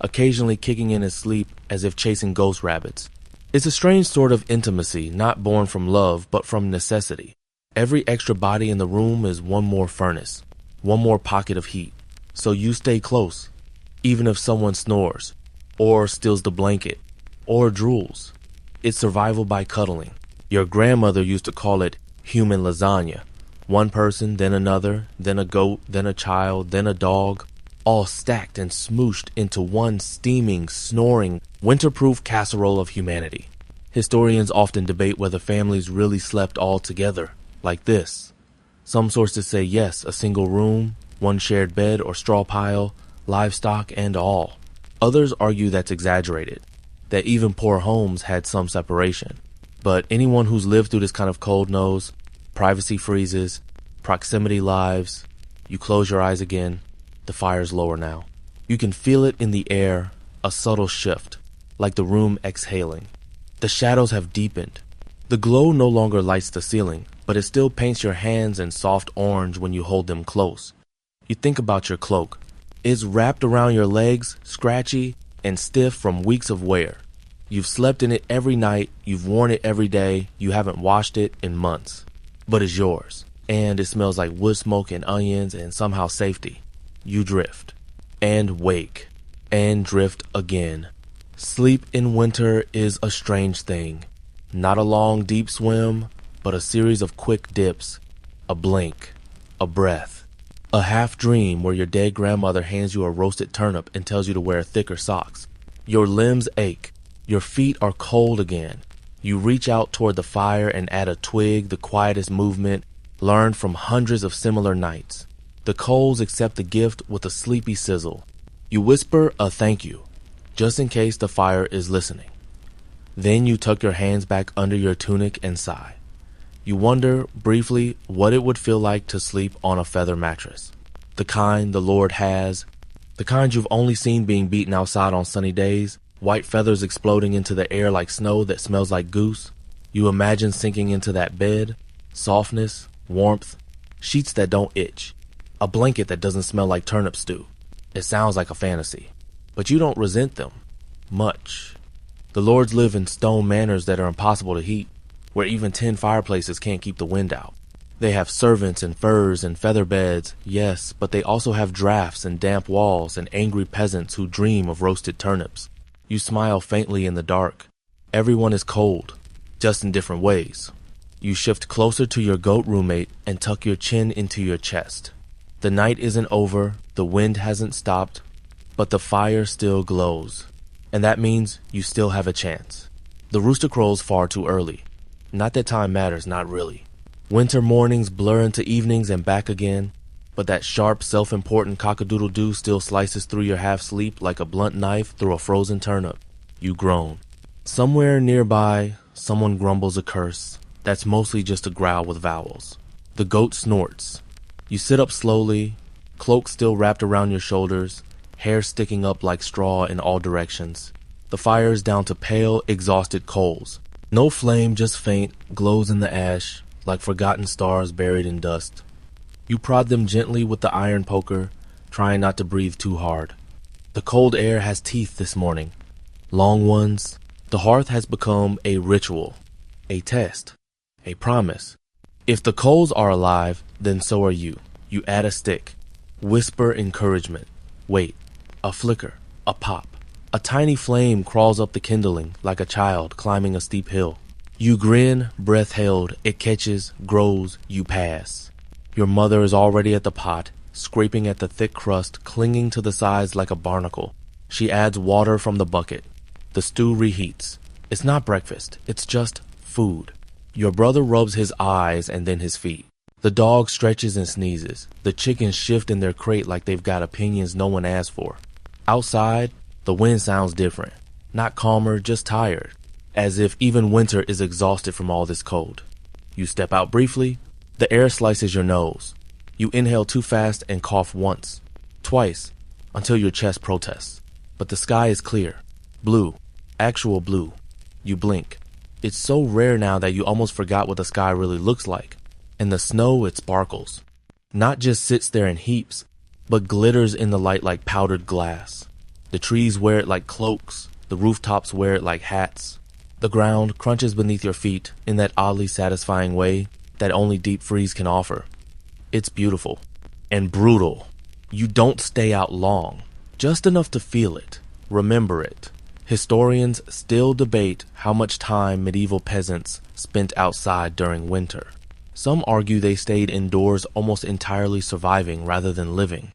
occasionally kicking in his sleep as if chasing ghost rabbits. It's a strange sort of intimacy, not born from love, but from necessity. Every extra body in the room is one more furnace, one more pocket of heat. So you stay close, even if someone snores, or steals the blanket, or drools. It's survival by cuddling. Your grandmother used to call it human lasagna. One person, then another, then a goat, then a child, then a dog, all stacked and smooshed into one steaming, snoring, winter-proof casserole of humanity. Historians often debate whether families really slept all together, like this. Some sources say yes, a single room, one shared bed or straw pile, livestock and all. Others argue that's exaggerated, that even poor homes had some separation. But anyone who's lived through this kind of cold knows privacy freezes, proximity lives. You close your eyes again, the fire's lower now. You can feel it in the air, a subtle shift, like the room exhaling. The shadows have deepened. The glow no longer lights the ceiling, but it still paints your hands in soft orange when you hold them close. You think about your cloak. It's wrapped around your legs, scratchy and stiff from weeks of wear. You've slept in it every night, you've worn it every day, you haven't washed it in months. But it's yours, and it smells like wood smoke and onions and somehow safety. You drift, and wake, and drift again. Sleep in winter is a strange thing. Not a long, deep swim, but a series of quick dips, a blink, a breath, a half dream where your dead grandmother hands you a roasted turnip and tells you to wear thicker socks. Your limbs ache. Your feet are cold again. You reach out toward the fire and add a twig, the quietest movement, learned from hundreds of similar nights. The coals accept the gift with a sleepy sizzle. You whisper a thank you, just in case the fire is listening. Then you tuck your hands back under your tunic and sigh. You wonder, briefly, what it would feel like to sleep on a feather mattress. The kind the Lord has, the kind you've only seen being beaten outside on sunny days, white feathers exploding into the air like snow that smells like goose. You imagine sinking into that bed, softness, warmth, sheets that don't itch, a blanket that doesn't smell like turnip stew. It sounds like a fantasy, but you don't resent them. Much. The Lords live in stone manors that are impossible to heat, where even 10 fireplaces can't keep the wind out. They have servants and furs and feather beds, yes, but they also have drafts and damp walls and angry peasants who dream of roasted turnips. You smile faintly in the dark. Everyone is cold, just in different ways. You shift closer to your goat roommate and tuck your chin into your chest. The night isn't over, the wind hasn't stopped, but the fire still glows. And that means you still have a chance. The rooster crows far too early. Not that time matters, not really. Winter mornings blur into evenings and back again, but that sharp, self-important cock-a-doodle-doo still slices through your half-sleep like a blunt knife through a frozen turnip. You groan. Somewhere nearby, someone grumbles a curse. That's mostly just a growl with vowels. The goat snorts. You sit up slowly, cloak still wrapped around your shoulders, hair sticking up like straw in all directions. The fire is down to pale, exhausted coals. No flame, just faint, glows in the ash, like forgotten stars buried in dust. You prod them gently with the iron poker, trying not to breathe too hard. The cold air has teeth this morning. Long ones. The hearth has become a ritual, a test, a promise. If the coals are alive, then so are you. You add a stick. Whisper encouragement. Wait. A flicker. A pop. A tiny flame crawls up the kindling like a child climbing a steep hill. You grin, breath held. It catches, grows, you pass. Your mother is already at the pot, scraping at the thick crust, clinging to the sides like a barnacle. She adds water from the bucket. The stew reheats. It's not breakfast. It's just food. Your brother rubs his eyes and then his feet. The dog stretches and sneezes. The chickens shift in their crate like they've got opinions no one asked for. Outside, the wind sounds different. Not calmer, just tired. As if even winter is exhausted from all this cold. You step out briefly. The air slices your nose. You inhale too fast and cough once, twice, until your chest protests. But the sky is clear. Blue. Actual blue. You blink. It's so rare now that you almost forgot what the sky really looks like. And the snow, it sparkles. Not just sits there in heaps, but glitters in the light like powdered glass. The trees wear it like cloaks. The rooftops wear it like hats. The ground crunches beneath your feet in that oddly satisfying way that only deep freeze can offer. It's beautiful. And brutal. You don't stay out long. Just enough to feel it. Remember it. Historians still debate how much time medieval peasants spent outside during winter. Some argue they stayed indoors almost entirely surviving rather than living.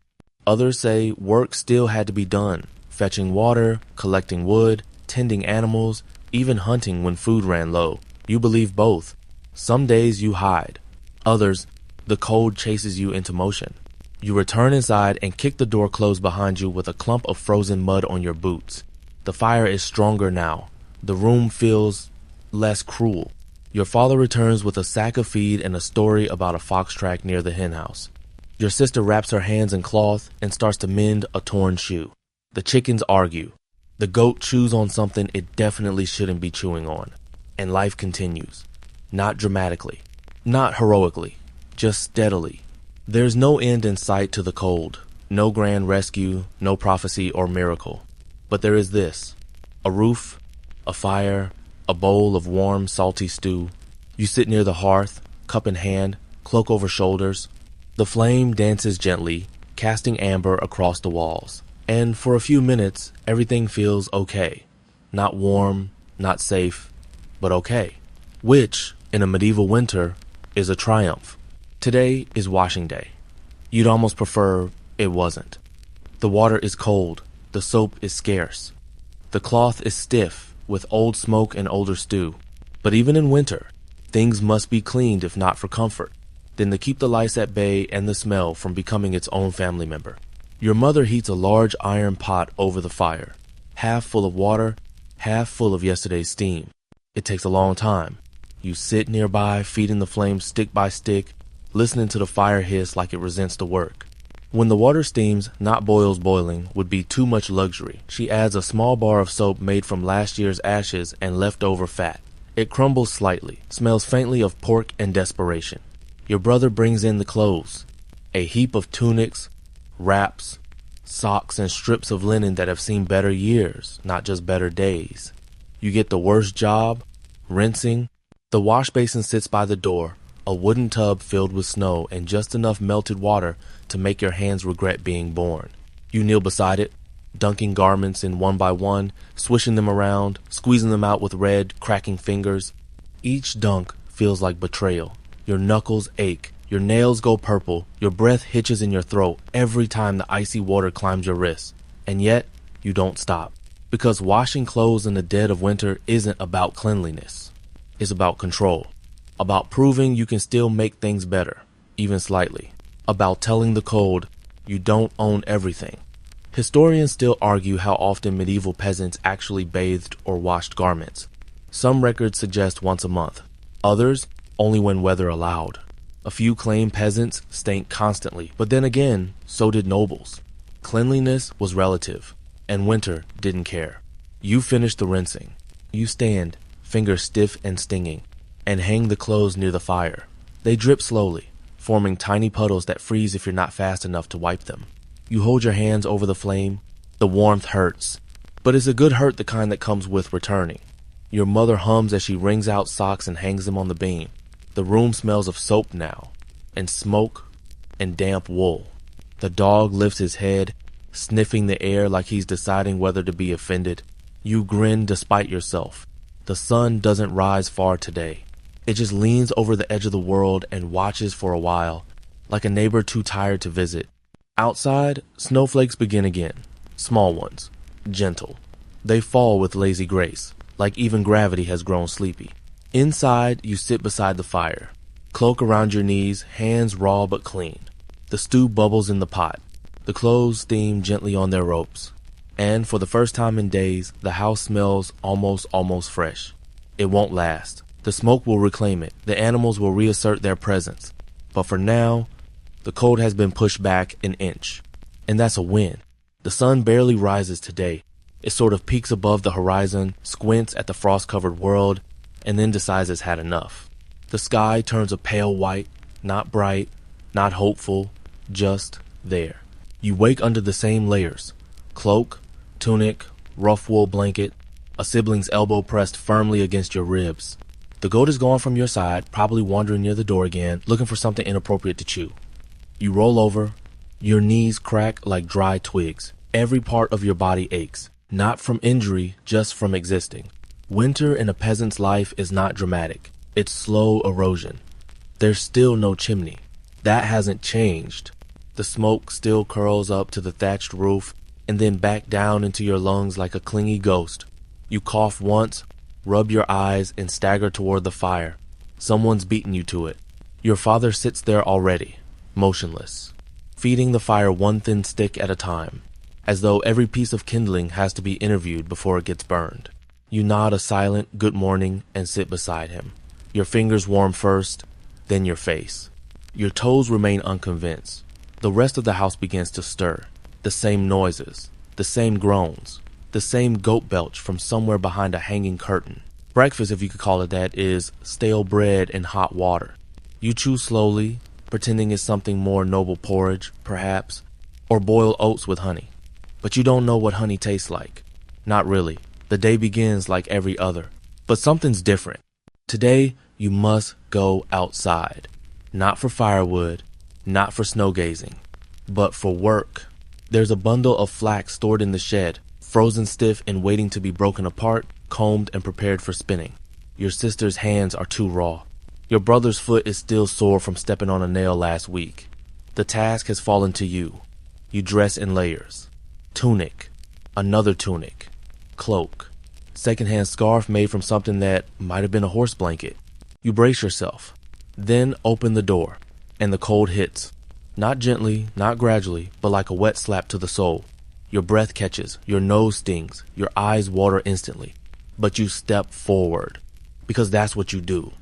Others say work still had to be done, fetching water, collecting wood, tending animals, even hunting when food ran low. You believe both. Some days you hide. Others, the cold chases you into motion. You return inside and kick the door closed behind you with a clump of frozen mud on your boots. The fire is stronger now. The room feels less cruel. Your father returns with a sack of feed and a story about a fox track near the henhouse. Your sister wraps her hands in cloth and starts to mend a torn shoe. The chickens argue. The goat chews on something it definitely shouldn't be chewing on. And life continues. Not dramatically. Not heroically. Just steadily. There's no end in sight to the cold. No grand rescue, no prophecy or miracle. But there is this. A roof, a fire, a bowl of warm, salty stew. You sit near the hearth, cup in hand, cloak over shoulders. The flame dances gently, casting amber across the walls. And for a few minutes, everything feels okay. Not warm, not safe, but okay. Which, in a medieval winter, is a triumph. Today is washing day. You'd almost prefer it wasn't. The water is cold. The soap is scarce. The cloth is stiff with old smoke and older stew. But even in winter, things must be cleaned if not for comfort, then to keep the lice at bay and the smell from becoming its own family member. Your mother heats a large iron pot over the fire, half full of water, half full of yesterday's steam. It takes a long time. You sit nearby, feeding the flames stick by stick, listening to the fire hiss like it resents the work. When the water steams, not boils boiling, would be too much luxury. She adds a small bar of soap made from last year's ashes and leftover fat. It crumbles slightly, smells faintly of pork and desperation. Your brother brings in the clothes. A heap of tunics, wraps, socks, and strips of linen that have seen better years, not just better days. You get the worst job, rinsing. The wash basin sits by the door, a wooden tub filled with snow and just enough melted water to make your hands regret being born. You kneel beside it, dunking garments in one by one, swishing them around, squeezing them out with red, cracking fingers. Each dunk feels like betrayal. Your knuckles ache, your nails go purple, your breath hitches in your throat every time the icy water climbs your wrists. And yet, you don't stop. Because washing clothes in the dead of winter isn't about cleanliness. It's about control. About proving you can still make things better, even slightly. About telling the cold, you don't own everything. Historians still argue how often medieval peasants actually bathed or washed garments. Some records suggest once a month. Others, only when weather allowed. A few claim peasants stank constantly, but then again, so did nobles. Cleanliness was relative, and winter didn't care. You finish the rinsing. You stand, fingers stiff and stinging, and hang the clothes near the fire. They drip slowly, forming tiny puddles that freeze if you're not fast enough to wipe them. You hold your hands over the flame. The warmth hurts, but it's a good hurt, the kind that comes with returning. Your mother hums as she wrings out socks and hangs them on the beam. The room smells of soap now, and smoke, and damp wool. The dog lifts his head, sniffing the air like he's deciding whether to be offended. You grin despite yourself. The sun doesn't rise far today. It just leans over the edge of the world and watches for a while, like a neighbor too tired to visit. Outside, snowflakes begin again. Small ones. Gentle. They fall with lazy grace, like even gravity has grown sleepy. Inside, you sit beside the fire. Cloak around your knees, hands raw but clean. The stew bubbles in the pot. The clothes steam gently on their ropes. And for the first time in days, the house smells almost fresh. It won't last. The smoke will reclaim it. The animals will reassert their presence. But for now, the cold has been pushed back an inch. And that's a win. The sun barely rises today. It sort of peeks above the horizon, squints at the frost-covered world, and then decides it's had enough. The sky turns a pale white, not bright, not hopeful, just there. You wake under the same layers. Cloak, tunic, rough wool blanket, a sibling's elbow pressed firmly against your ribs. The goat is gone from your side, probably wandering near the door again, looking for something inappropriate to chew. You roll over. Your knees crack like dry twigs. Every part of your body aches. Not from injury, just from existing. Winter in a peasant's life is not dramatic. It's slow erosion. There's still no chimney. That hasn't changed. The smoke still curls up to the thatched roof and then back down into your lungs like a clingy ghost. You cough once, rub your eyes, and stagger toward the fire. Someone's beaten you to it. Your father sits there already, motionless, feeding the fire one thin stick at a time, as though every piece of kindling has to be interviewed before it gets burned. You nod a silent good morning and sit beside him. Your fingers warm first, then your face. Your toes remain unconvinced. The rest of the house begins to stir. The same noises, the same groans, the same goat belch from somewhere behind a hanging curtain. Breakfast, if you could call it that, is stale bread and hot water. You chew slowly, pretending it's something more noble porridge, perhaps, or boiled oats with honey. But you don't know what honey tastes like. Not really. The day begins like every other. But something's different. Today, you must go outside. Not for firewood, not for snow gazing, but for work. There's a bundle of flax stored in the shed, frozen stiff and waiting to be broken apart, combed and prepared for spinning. Your sister's hands are too raw. Your brother's foot is still sore from stepping on a nail last week. The task has fallen to you. You dress in layers. Tunic, another tunic, cloak, secondhand scarf made from something that might have been a horse blanket. You brace yourself, then open the door, and the cold hits. Not gently, not gradually, but like a wet slap to the soul. Your breath catches, your nose stings, your eyes water instantly. But you step forward, because that's what you do.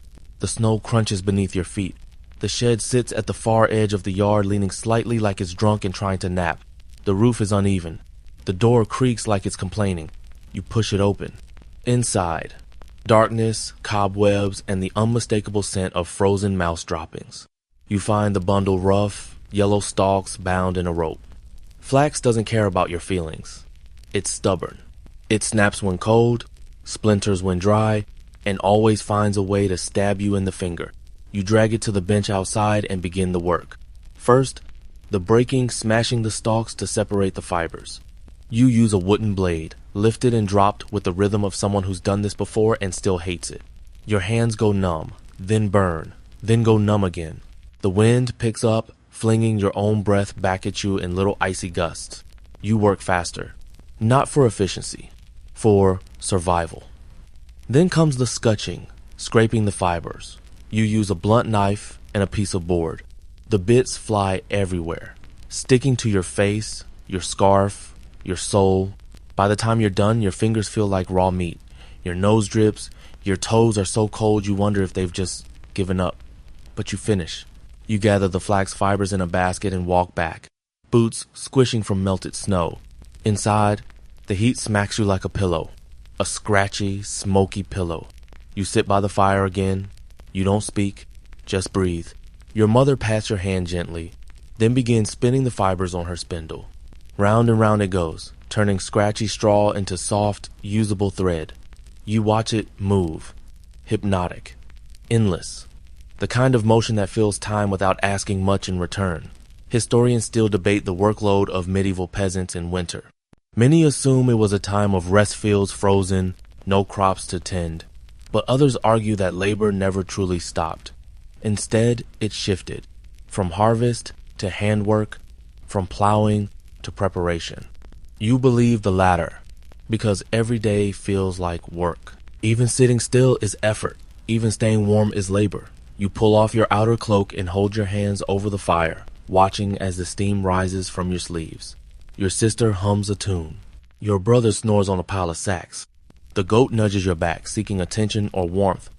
The snow crunches beneath your feet. The shed sits at the far edge of the yard, leaning slightly like it's drunk and trying to nap. The roof is uneven. The door creaks like it's complaining. You push it open. Inside, darkness, cobwebs, and the unmistakable scent of frozen mouse droppings. You find the bundle rough, yellow stalks bound in a rope. Flax doesn't care about your feelings. It's stubborn. It snaps when cold, splinters when dry, and always finds a way to stab you in the finger. You drag it to the bench outside and begin the work. First, the breaking, smashing the stalks to separate the fibers. You use a wooden blade, lifted and dropped with the rhythm of someone who's done this before and still hates it. Your hands go numb, then burn, then go numb again. The wind picks up, flinging your own breath back at you in little icy gusts. You work faster. Not for efficiency, for survival. Then comes the scutching, scraping the fibers. You use a blunt knife and a piece of board. The bits fly everywhere, sticking to your face, your scarf, your soul. By the time you're done, your fingers feel like raw meat. Your nose drips, your toes are so cold you wonder if they've just given up. But you finish. You gather the flax fibers in a basket and walk back, boots squishing from melted snow. Inside, the heat smacks you like a pillow, a scratchy, smoky pillow. You sit by the fire again. You don't speak, just breathe. Your mother pats your hand gently, then begins spinning the fibers on her spindle. Round and round it goes, turning scratchy straw into soft, usable thread. You watch it move, hypnotic, endless. The kind of motion that fills time without asking much in return. Historians still debate the workload of medieval peasants in winter. Many assume it was a time of rest fields frozen, no crops to tend. But others argue that labor never truly stopped. Instead, it shifted. From harvest to handwork, from plowing to preparation. You believe the latter, because every day feels like work. Even sitting still is effort. Even staying warm is labor. You pull off your outer cloak and hold your hands over the fire, watching as the steam rises from your sleeves. Your sister hums a tune. Your brother snores on a pile of sacks. The goat nudges your back, seeking attention or warmth,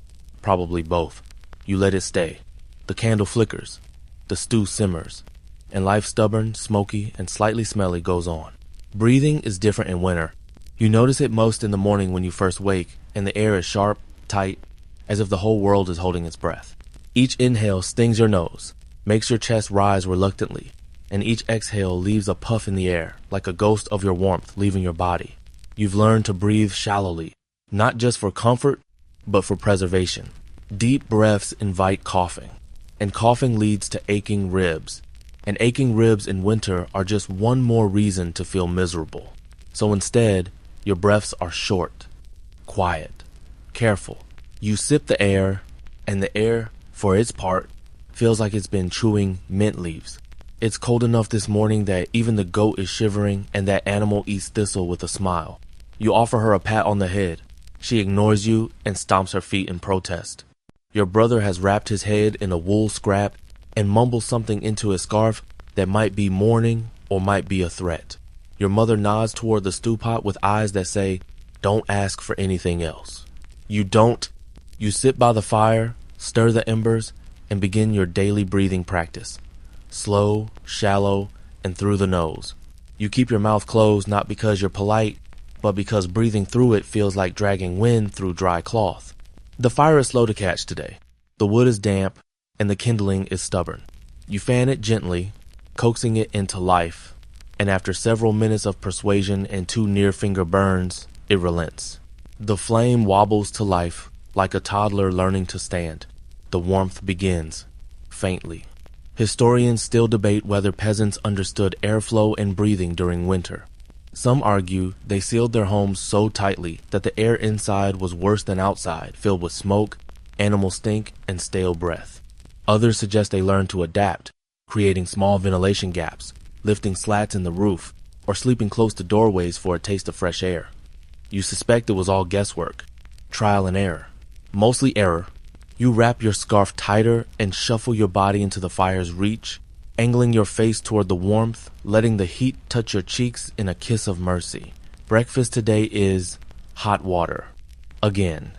probably both. You let it stay. The candle flickers. The stew simmers. And life, stubborn, smoky, and slightly smelly, goes on. Breathing is different in winter. You notice it most in the morning when you first wake, and the air is sharp, tight, as if the whole world is holding its breath. Each inhale stings your nose, makes your chest rise reluctantly, and each exhale leaves a puff in the air, like a ghost of your warmth leaving your body. You've learned to breathe shallowly, not just for comfort, but for preservation. Deep breaths invite coughing, and coughing leads to aching ribs. And aching ribs in winter are just one more reason to feel miserable. So instead, Your breaths are short, quiet, careful. You sip the air, and the air, for its part, feels like it's been chewing mint leaves. It's cold enough this morning that even the goat is shivering, and that animal eats thistle with a smile. You offer her a pat on the head. She ignores you and stomps her feet in protest. Your brother has wrapped his head in a wool scrap and mumbles something into his scarf that might be mourning or might be a threat. Your mother nods toward the stew pot with eyes that say, "Don't ask for anything else." You don't. You sit by the fire, stir the embers, and begin your daily breathing practice. Slow, shallow, and through the nose. You keep your mouth closed not because you're polite, but because breathing through it feels like dragging wind through dry cloth. The fire is slow to catch today. The wood is damp, and the kindling is stubborn. You fan it gently, coaxing it into life, and after several minutes of persuasion and 2 near-finger burns, it relents. The flame wobbles to life like a toddler learning to stand. The warmth begins, faintly. Historians still debate whether peasants understood airflow and breathing during winter. Some argue they sealed their homes so tightly that the air inside was worse than outside, filled with smoke, animal stink, and stale breath. Others suggest they learned to adapt, creating small ventilation gaps, lifting slats in the roof, or sleeping close to doorways for a taste of fresh air. You suspect it was all guesswork, trial and error. Mostly error. You wrap your scarf tighter and shuffle your body into the fire's reach, angling your face toward the warmth, letting the heat touch your cheeks in a kiss of mercy. Breakfast today is hot water. Again.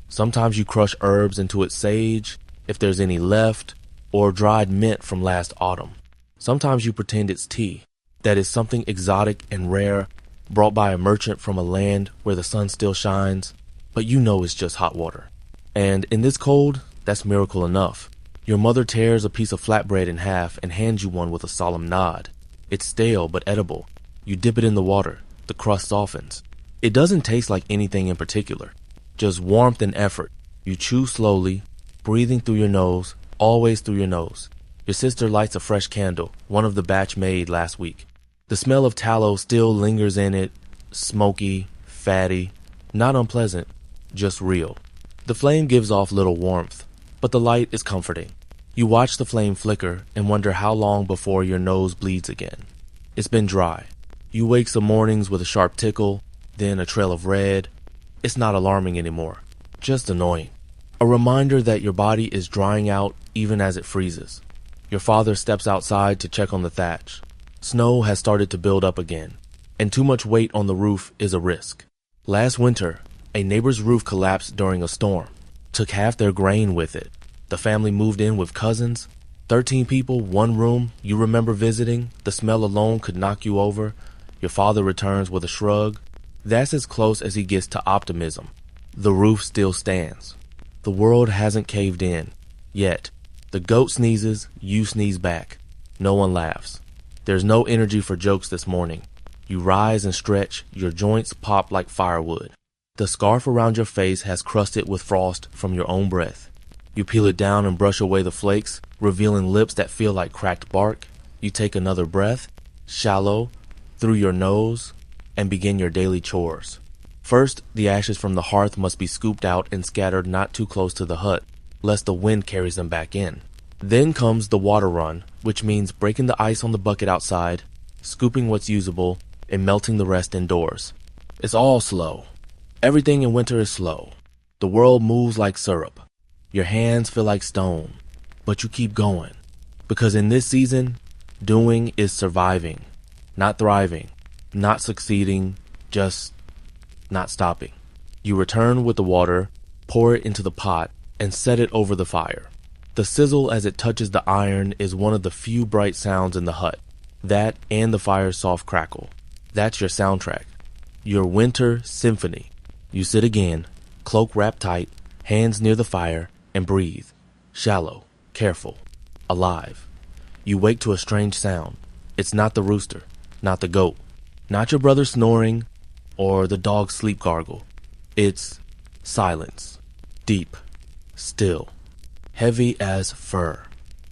Sometimes you crush herbs into its sage, if there's any left, or dried mint from last autumn. Sometimes you pretend it's tea, that is something exotic and rare, brought by a merchant from a land where the sun still shines, but you know it's just hot water. And in this cold, that's miracle enough. Your mother tears a piece of flatbread in half and hands you one with a solemn nod. It's stale but edible. You dip it in the water. The crust softens. It doesn't taste like anything in particular. Just warmth and effort. You chew slowly, breathing through your nose, always through your nose. Your sister lights a fresh candle, one of the batch made last week. The smell of tallow still lingers in it, smoky, fatty, not unpleasant, just real. The flame gives off little warmth, but the light is comforting. You watch the flame flicker and wonder how long before your nose bleeds again. It's been dry. You wake some mornings with a sharp tickle, then a trail of red. It's not alarming anymore, just annoying. A reminder that your body is drying out even as it freezes. Your father steps outside to check on the thatch. Snow has started to build up again, and too much weight on the roof is a risk. Last winter, a neighbor's roof collapsed during a storm, took half their grain with it. The family moved in with cousins, 13 people, 1 room. You remember visiting, the smell alone could knock you over. Your father returns with a shrug. That's as close as he gets to optimism. The roof still stands. The world hasn't caved in, yet. The goat sneezes, you sneeze back. No one laughs. There's no energy for jokes this morning. You rise and stretch, your joints pop like firewood. The scarf around your face has crusted with frost from your own breath. You peel it down and brush away the flakes, revealing lips that feel like cracked bark. You take another breath, shallow, through your nose, and begin your daily chores. First, the ashes from the hearth must be scooped out and scattered not too close to the hut, lest the wind carries them back in. Then comes the water run, which means breaking the ice on the bucket outside, scooping what's usable, and melting the rest indoors. It's all slow. Everything in winter is slow. The world moves like syrup. Your hands feel like stone, but you keep going. Because in this season, doing is surviving, not thriving, not succeeding, just not stopping. You return with the water, pour it into the pot, and set it over the fire. The sizzle as it touches the iron is one of the few bright sounds in the hut. That and the fire's soft crackle. That's your soundtrack. Your winter symphony. You sit again, cloak wrapped tight, hands near the fire, and breathe. Shallow, careful, alive. You wake to a strange sound. It's not the rooster, not the goat, not your brother snoring, or the dog's sleep gargle. It's silence. Deep, still, heavy as fur.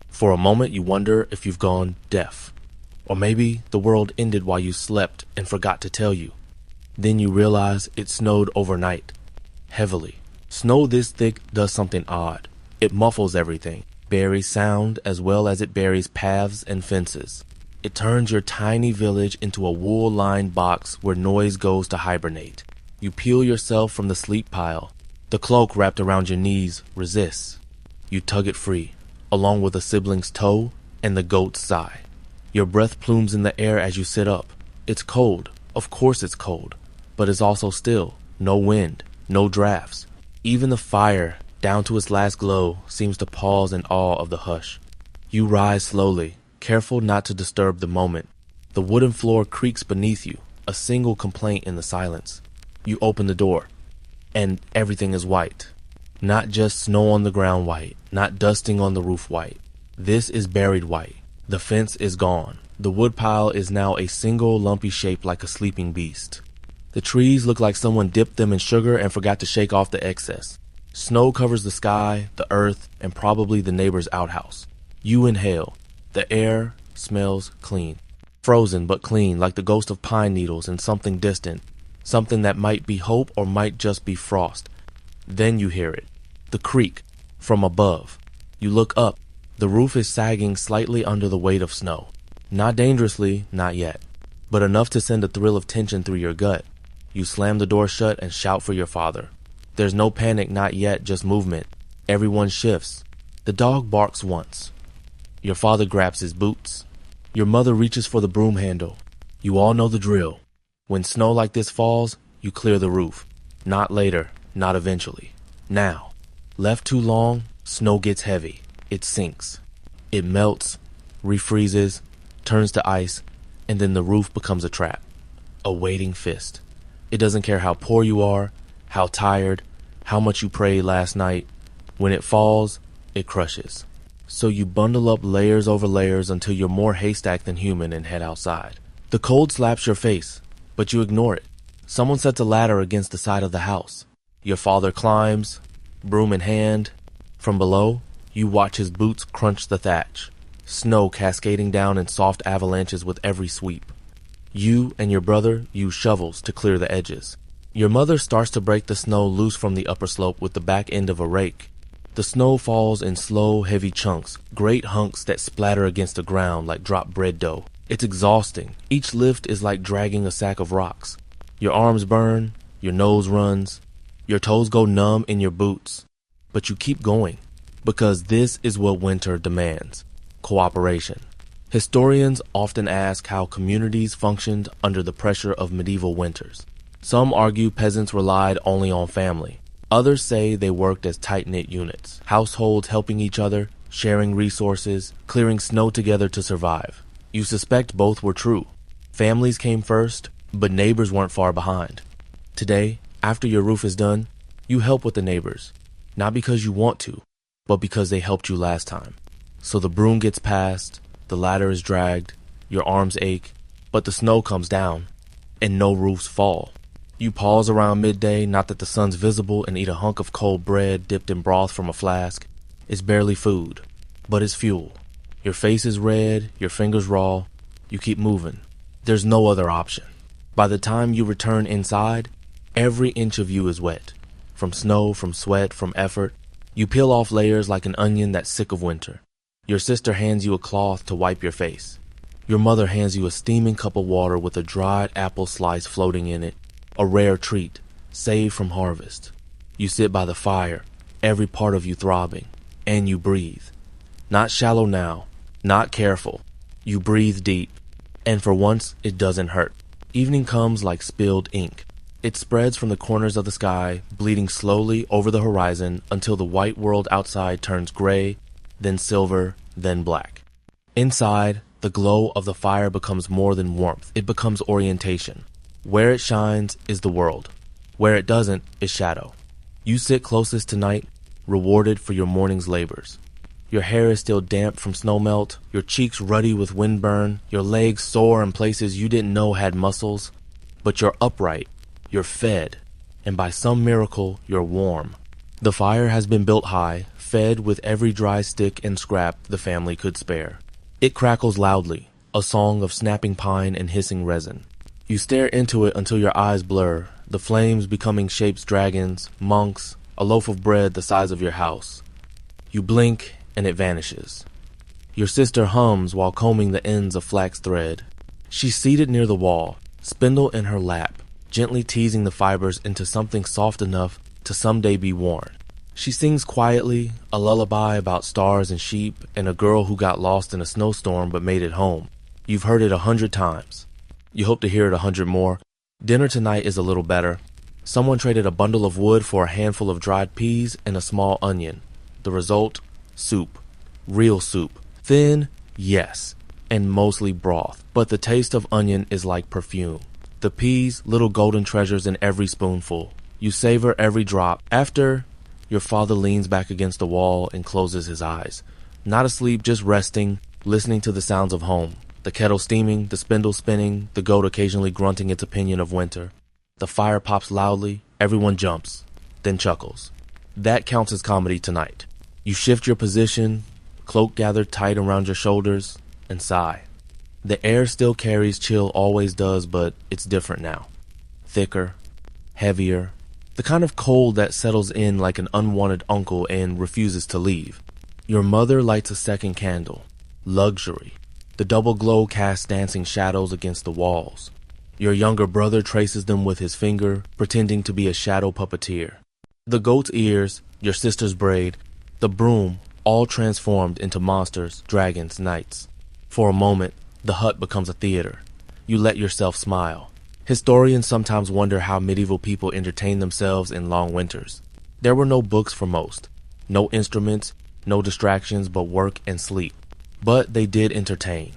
For a moment you wonder if you've gone deaf. Or maybe the world ended while you slept and forgot to tell you. Then you realize it snowed overnight. Heavily. Snow this thick does something odd. It muffles everything, buries sound as well as it buries paths and fences. It turns your tiny village into a wool-lined box where noise goes to hibernate. You peel yourself from the sleep pile. The cloak wrapped around your knees resists. You tug it free, along with a sibling's toe and the goat's sigh. Your breath plumes in the air as you sit up. It's cold. Of course it's cold. But it's also still. No wind. No drafts. Even the fire, down to its last glow, seems to pause in awe of the hush. You rise slowly, careful not to disturb the moment. The wooden floor creaks beneath you, a single complaint in the silence. You open the door, and everything is white. Not just snow on the ground white, not dusting on the roof white. This is buried white. The fence is gone. The woodpile is now a single lumpy shape like a sleeping beast. The trees look like someone dipped them in sugar and forgot to shake off the excess. Snow covers the sky, the earth, and probably the neighbor's outhouse. You inhale. The air smells clean. Frozen but clean, like the ghost of pine needles in something distant. Something that might be hope or might just be frost. Then you hear it. The creak. From above. You look up. The roof is sagging slightly under the weight of snow. Not dangerously, not yet. But enough to send a thrill of tension through your gut. You slam the door shut and shout for your father. There's no panic, not yet, just movement. Everyone shifts. The dog barks once. Your father grabs his boots. Your mother reaches for the broom handle. You all know the drill. When snow like this falls, you clear the roof. Not later, not eventually. Now. Left too long, snow gets heavy. It sinks. It melts, refreezes, turns to ice, and then the roof becomes a trap. A waiting fist. It doesn't care how poor you are, how tired, how much you prayed last night. When it falls, it crushes. So you bundle up layers over layers until you're more haystack than human and head outside. The cold slaps your face, but you ignore it. Someone sets a ladder against the side of the house. Your father climbs, broom in hand. From below, you watch his boots crunch the thatch, snow cascading down in soft avalanches with every sweep. You and your brother use shovels to clear the edges. Your mother starts to break the snow loose from the upper slope with the back end of a rake. The snow falls in slow, heavy chunks, great hunks that splatter against the ground like dropped bread dough. It's exhausting. Each lift is like dragging a sack of rocks. Your arms burn, your nose runs, your toes go numb in your boots. But you keep going, because this is what winter demands: cooperation. Historians often ask how communities functioned under the pressure of medieval winters. Some argue peasants relied only on family. Others say they worked as tight-knit units, households helping each other, sharing resources, clearing snow together to survive. You suspect both were true. Families came first, but neighbors weren't far behind. Today, after your roof is done, you help with the neighbors. Not because you want to, but because they helped you last time. So the broom gets passed, the ladder is dragged, your arms ache, but the snow comes down, and no roofs fall. You pause around midday, not that the sun's visible, and eat a hunk of cold bread dipped in broth from a flask. It's barely food, but it's fuel. Your face is red, your fingers raw. You keep moving. There's no other option. By the time you return inside, every inch of you is wet. From snow, from sweat, from effort. You peel off layers like an onion that's sick of winter. Your sister hands you a cloth to wipe your face. Your mother hands you a steaming cup of water with a dried apple slice floating in it, a rare treat, saved from harvest. You sit by the fire, every part of you throbbing, and you breathe. Not shallow now, not careful. You breathe deep, and for once it doesn't hurt. Evening comes like spilled ink. It spreads from the corners of the sky, bleeding slowly over the horizon until the white world outside turns gray, then silver, then black. Inside, the glow of the fire becomes more than warmth. It becomes orientation. Where it shines is the world. Where it doesn't is shadow. You sit closest to night, rewarded for your morning's labors. Your hair is still damp from snowmelt, your cheeks ruddy with windburn, your legs sore in places you didn't know had muscles. But you're upright, you're fed, and by some miracle, you're warm. The fire has been built high, fed with every dry stick and scrap the family could spare. It crackles loudly, a song of snapping pine and hissing resin. You stare into it until your eyes blur, the flames becoming shapes dragons, monks, a loaf of bread the size of your house. You blink and it vanishes. Your sister hums while combing the ends of flax thread. She's seated near the wall, spindle in her lap, gently teasing the fibers into something soft enough to someday be worn. She sings quietly, a lullaby about stars and sheep and a girl who got lost in a snowstorm but made it home. You've heard it 100 times. You hope to hear it 100 more. Dinner tonight is a little better. Someone traded a bundle of wood for a handful of dried peas and a small onion. The result? Soup. Real soup. Thin, yes, and mostly broth. But the taste of onion is like perfume. The peas, little golden treasures in every spoonful. You savor every drop. After, your father leans back against the wall and closes his eyes. Not asleep, just resting, listening to the sounds of home. The kettle steaming, the spindle spinning, the goat occasionally grunting its opinion of winter. The fire pops loudly, everyone jumps, then chuckles. That counts as comedy tonight. You shift your position, cloak gathered tight around your shoulders, and sigh. The air still carries chill, always does, but it's different now. Thicker, heavier, the kind of cold that settles in like an unwanted uncle and refuses to leave. Your mother lights a second candle. Luxury. The double glow casts dancing shadows against the walls. Your younger brother traces them with his finger, pretending to be a shadow puppeteer. The goat's ears, your sister's braid, the broom, all transformed into monsters, dragons, knights. For a moment, the hut becomes a theater. You let yourself smile. Historians sometimes wonder how medieval people entertained themselves in long winters. There were no books for most, no instruments, no distractions but work and sleep. But they did entertain.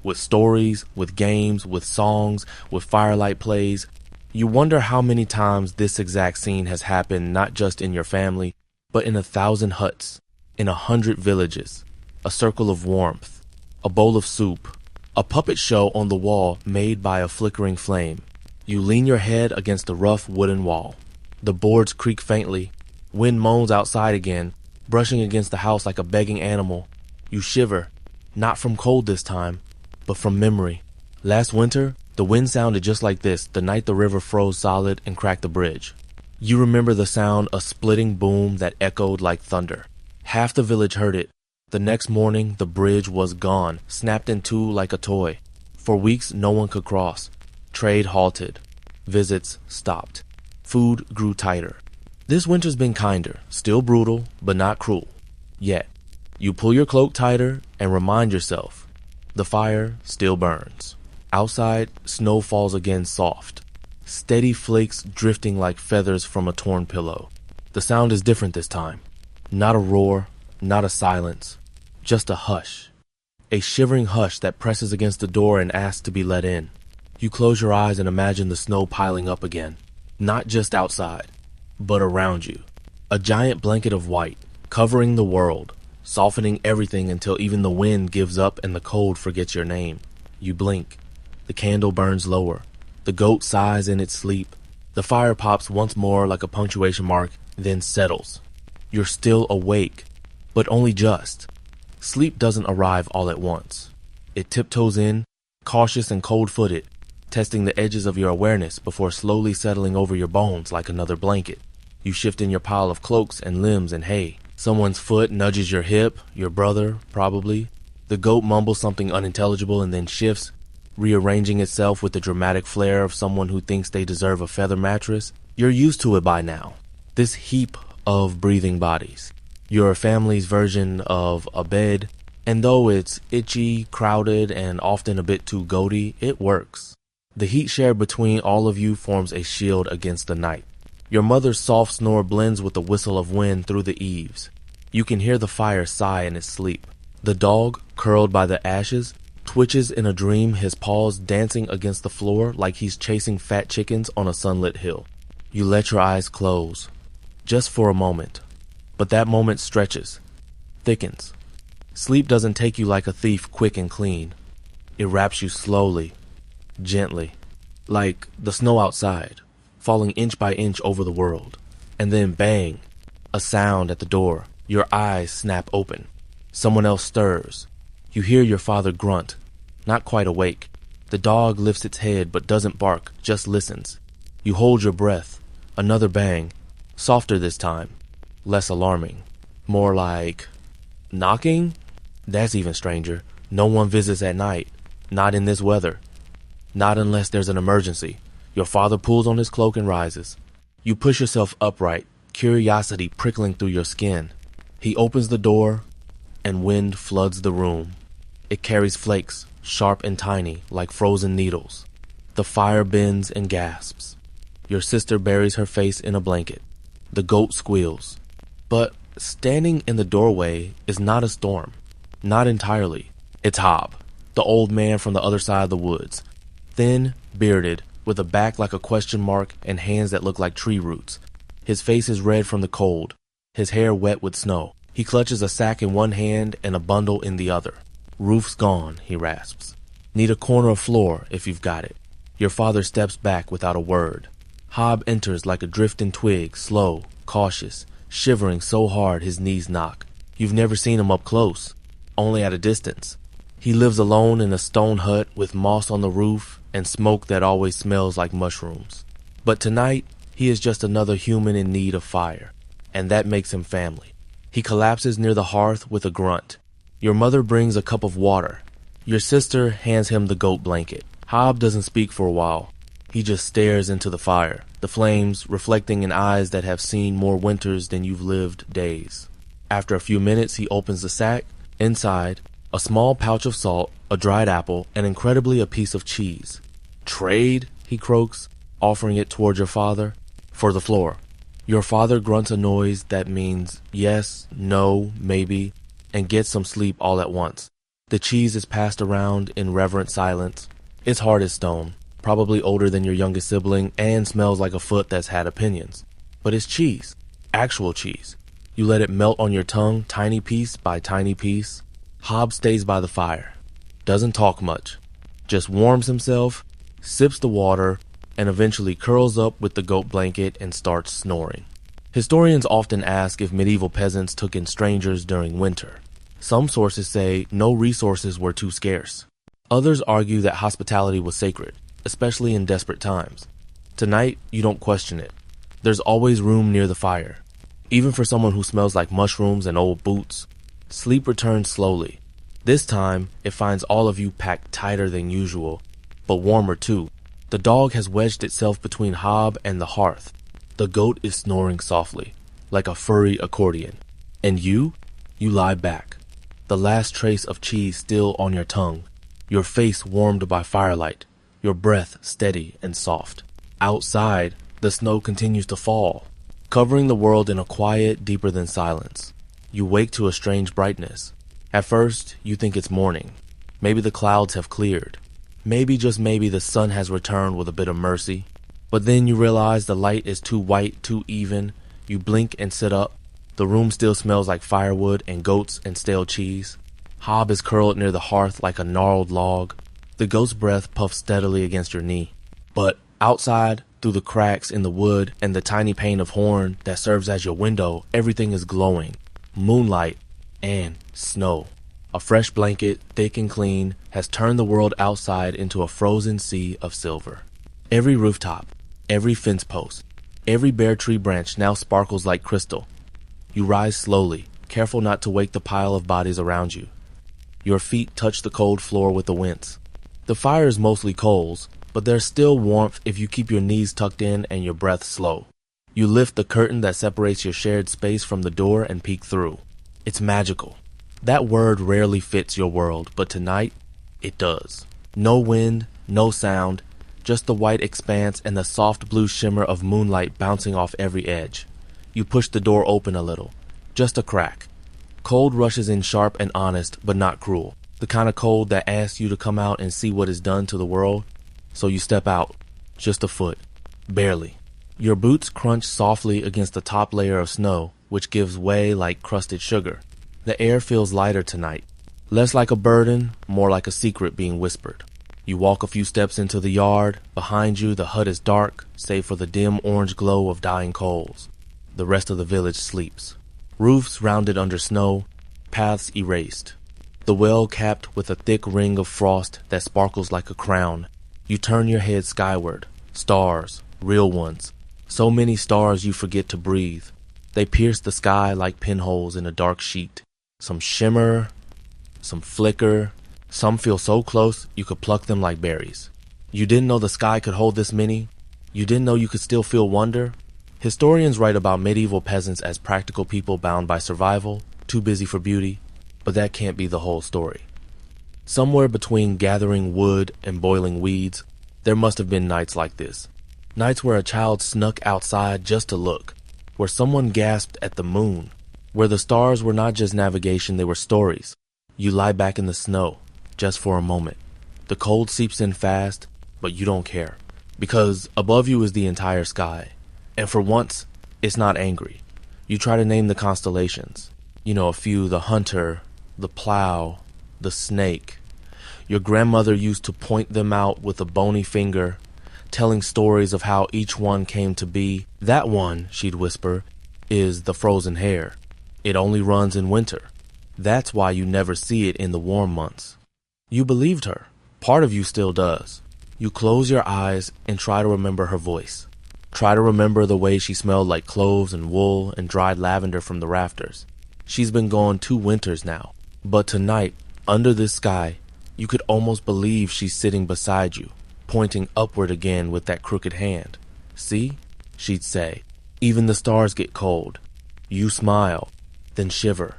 With stories, with games, with songs, with firelight plays. You wonder how many times this exact scene has happened not just in your family, but in 1,000 huts, in 100 villages. A circle of warmth, a bowl of soup, a puppet show on the wall made by a flickering flame. You lean your head against the rough wooden wall. The boards creak faintly. Wind moans outside again, brushing against the house like a begging animal. You shiver. Not from cold this time, but from memory. Last winter, the wind sounded just like this the night the river froze solid and cracked the bridge. You remember the sound, a splitting boom that echoed like thunder. Half the village heard it. The next morning, the bridge was gone, snapped in two like a toy. For weeks, no one could cross. Trade halted. Visits stopped. Food grew tighter. This winter's been kinder, still brutal, but not cruel. Yet. You pull your cloak tighter and remind yourself, the fire still burns. Outside, snow falls again soft. Steady flakes drifting like feathers from a torn pillow. The sound is different this time. Not a roar, not a silence, just a hush. A shivering hush that presses against the door and asks to be let in. You close your eyes and imagine the snow piling up again. Not just outside, but around you. A giant blanket of white, covering the world. Softening everything until even the wind gives up and the cold forgets your name. You blink. The candle burns lower. The goat sighs in its sleep. The fire pops once more like a punctuation mark, then settles. You're still awake, but only just. Sleep doesn't arrive all at once. It tiptoes in, cautious and cold-footed, testing the edges of your awareness before slowly settling over your bones like another blanket. You shift in your pile of cloaks and limbs and hay. Someone's foot nudges your hip, your brother, probably. The goat mumbles something unintelligible and then shifts, rearranging itself with the dramatic flair of someone who thinks they deserve a feather mattress. You're used to it by now. This heap of breathing bodies. Your family's version of a bed, and though it's itchy, crowded, and often a bit too goaty, it works. The heat shared between all of you forms a shield against the night. Your mother's soft snore blends with the whistle of wind through the eaves. You can hear the fire sigh in its sleep. The dog, curled by the ashes, twitches in a dream, his paws dancing against the floor like he's chasing fat chickens on a sunlit hill. You let your eyes close, just for a moment. But that moment stretches, thickens. Sleep doesn't take you like a thief quick and clean. It wraps you slowly, gently, like the snow outside, falling inch by inch over the world. And then bang, a sound at the door. Your eyes snap open. Someone else stirs. You hear your father grunt, not quite awake. The dog lifts its head but doesn't bark, just listens. You hold your breath. Another bang. Softer this time. Less alarming. More like knocking? That's even stranger. No one visits at night. Not in this weather. Not unless there's an emergency. Your father pulls on his cloak and rises. You push yourself upright, curiosity prickling through your skin. He opens the door, and wind floods the room. It carries flakes, sharp and tiny, like frozen needles. The fire bends and gasps. Your sister buries her face in a blanket. The goat squeals. But standing in the doorway is not a storm. Not entirely. It's Hob, the old man from the other side of the woods. Thin, bearded, with a back like a question mark and hands that look like tree roots. His face is red from the cold, his hair wet with snow. He clutches a sack in one hand and a bundle in the other. Roof's gone, he rasps. Need a corner of floor if you've got it. Your father steps back without a word. Hob enters like a drifting twig, slow, cautious, shivering so hard his knees knock. You've never seen him up close, only at a distance. He lives alone in a stone hut with moss on the roof and smoke that always smells like mushrooms. But tonight, he is just another human in need of fire, and that makes him family. He collapses near the hearth with a grunt. Your mother brings a cup of water. Your sister hands him the goat blanket. Hob doesn't speak for a while. He just stares into the fire, the flames reflecting in eyes that have seen more winters than you've lived days. After a few minutes, he opens the sack. Inside, a small pouch of salt, a dried apple, and incredibly a piece of cheese. Trade, he croaks, offering it toward your father. For the floor. Your father grunts a noise that means yes, no, maybe, and gets some sleep all at once. The cheese is passed around in reverent silence. It's hard as stone, probably older than your youngest sibling, and smells like a foot that's had opinions. But it's cheese. Actual cheese. You let it melt on your tongue, tiny piece by tiny piece. Hob stays by the fire. Doesn't talk much. Just warms himself, sips the water, and eventually curls up with the goat blanket and starts snoring. Historians often ask if medieval peasants took in strangers during winter. Some sources say no resources were too scarce. Others argue that hospitality was sacred, especially in desperate times. Tonight, you don't question it. There's always room near the fire. Even for someone who smells like mushrooms and old boots. Sleep returns slowly. This time, it finds all of you packed tighter than usual, but warmer too. The dog has wedged itself between Hob and the hearth. The goat is snoring softly, like a furry accordion. And you lie back. The last trace of cheese still on your tongue. Your face warmed by firelight. Your breath steady and soft. Outside, the snow continues to fall, covering the world in a quiet deeper than silence. You wake to a strange brightness. At first, you think it's morning. Maybe the clouds have cleared. Maybe, just maybe, the sun has returned with a bit of mercy. But then you realize the light is too white, too even. You blink and sit up. The room still smells like firewood and goats and stale cheese. Hob is curled near the hearth like a gnarled log. The goat's breath puffs steadily against your knee. But outside, through the cracks in the wood and the tiny pane of horn that serves as your window, everything is glowing. Moonlight and snow. A fresh blanket, thick and clean, has turned the world outside into a frozen sea of silver. Every rooftop, every fence post, every bare tree branch now sparkles like crystal. You rise slowly, careful not to wake the pile of bodies around you. Your feet touch the cold floor with a wince. The fire is mostly coals, but there's still warmth if you keep your knees tucked in and your breath slow. You lift the curtain that separates your shared space from the door and peek through. It's magical. That word rarely fits your world, but tonight, it does. No wind, no sound, just the white expanse and the soft blue shimmer of moonlight bouncing off every edge. You push the door open a little, just a crack. Cold rushes in sharp and honest, but not cruel. The kind of cold that asks you to come out and see what is done to the world. So you step out, just a foot, barely. Your boots crunch softly against the top layer of snow, which gives way like crusted sugar. The air feels lighter tonight, less like a burden, more like a secret being whispered. You walk a few steps into the yard. Behind you, the hut is dark, save for the dim orange glow of dying coals. The rest of the village sleeps. Roofs rounded under snow, paths erased. the well capped with a thick ring of frost that sparkles like a crown. You turn your head skyward. Stars, real ones. So many stars you forget to breathe. They pierce the sky like pinholes in a dark sheet. Some shimmer, some flicker. Some feel so close you could pluck them like berries. You didn't know the sky could hold this many? You didn't know you could still feel wonder? Historians write about medieval peasants as practical people bound by survival, too busy for beauty, but that can't be the whole story. Somewhere between gathering wood and boiling weeds, there must have been nights like this. Nights where a child snuck outside just to look, where someone gasped at the moon, where the stars were not just navigation, they were stories. You lie back in the snow, just for a moment. The cold seeps in fast, but you don't care, because above you is the entire sky, and for once, it's not angry. You try to name the constellations. You know, a few: the hunter, the plow, the snake. Your grandmother used to point them out with a bony finger, telling stories of how each one came to be. That one, she'd whisper, is the frozen hare. It only runs in winter. That's why you never see it in the warm months. You believed her. Part of you still does. You close your eyes and try to remember her voice. Try to remember the way she smelled like cloves and wool and dried lavender from the rafters. She's been gone 2 winters now. But tonight, under this sky, you could almost believe she's sitting beside you, pointing upward again with that crooked hand. See? She'd say. Even the stars get cold. You smile, then shiver,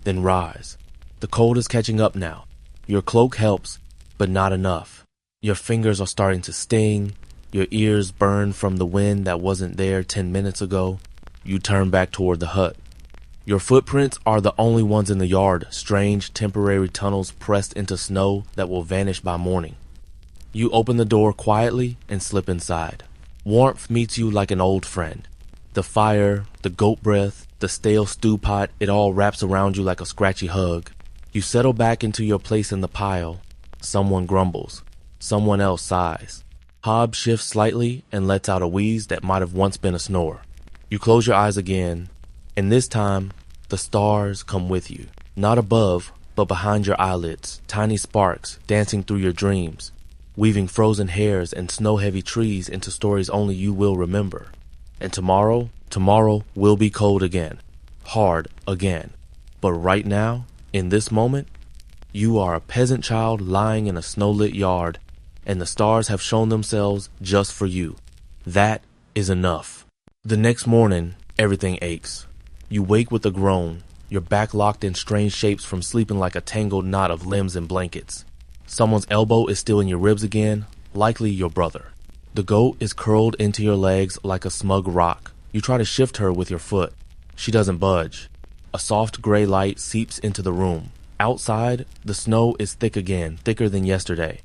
then rise. The cold is catching up now. Your cloak helps, but not enough. Your fingers are starting to sting. Your ears burn from the wind that wasn't there 10 minutes ago. You turn back toward the hut. Your footprints are the only ones in the yard, strange temporary tunnels pressed into snow that will vanish by morning. You open the door quietly and slip inside. Warmth meets you like an old friend. The fire, the goat breath, the stale stew pot, it all wraps around you like a scratchy hug. You settle back into your place in the pile. Someone grumbles. Someone else sighs. Hob shifts slightly and lets out a wheeze that might have once been a snore. You close your eyes again, and this time, the stars come with you. Not above, but behind your eyelids, tiny sparks dancing through your dreams, weaving frozen hairs and snow-heavy trees into stories only you will remember. And tomorrow will be cold again, hard again. But right now, in this moment, you are a peasant child lying in a snow-lit yard, and the stars have shown themselves just for you. That is enough. The next morning, everything aches. You wake with a groan, your back locked in strange shapes from sleeping like a tangled knot of limbs and blankets. Someone's elbow is still in your ribs again, likely your brother. The goat is curled into your legs like a smug rock. You try to shift her with your foot. She doesn't budge. A soft gray light seeps into the room. Outside, the snow is thick again, thicker than yesterday.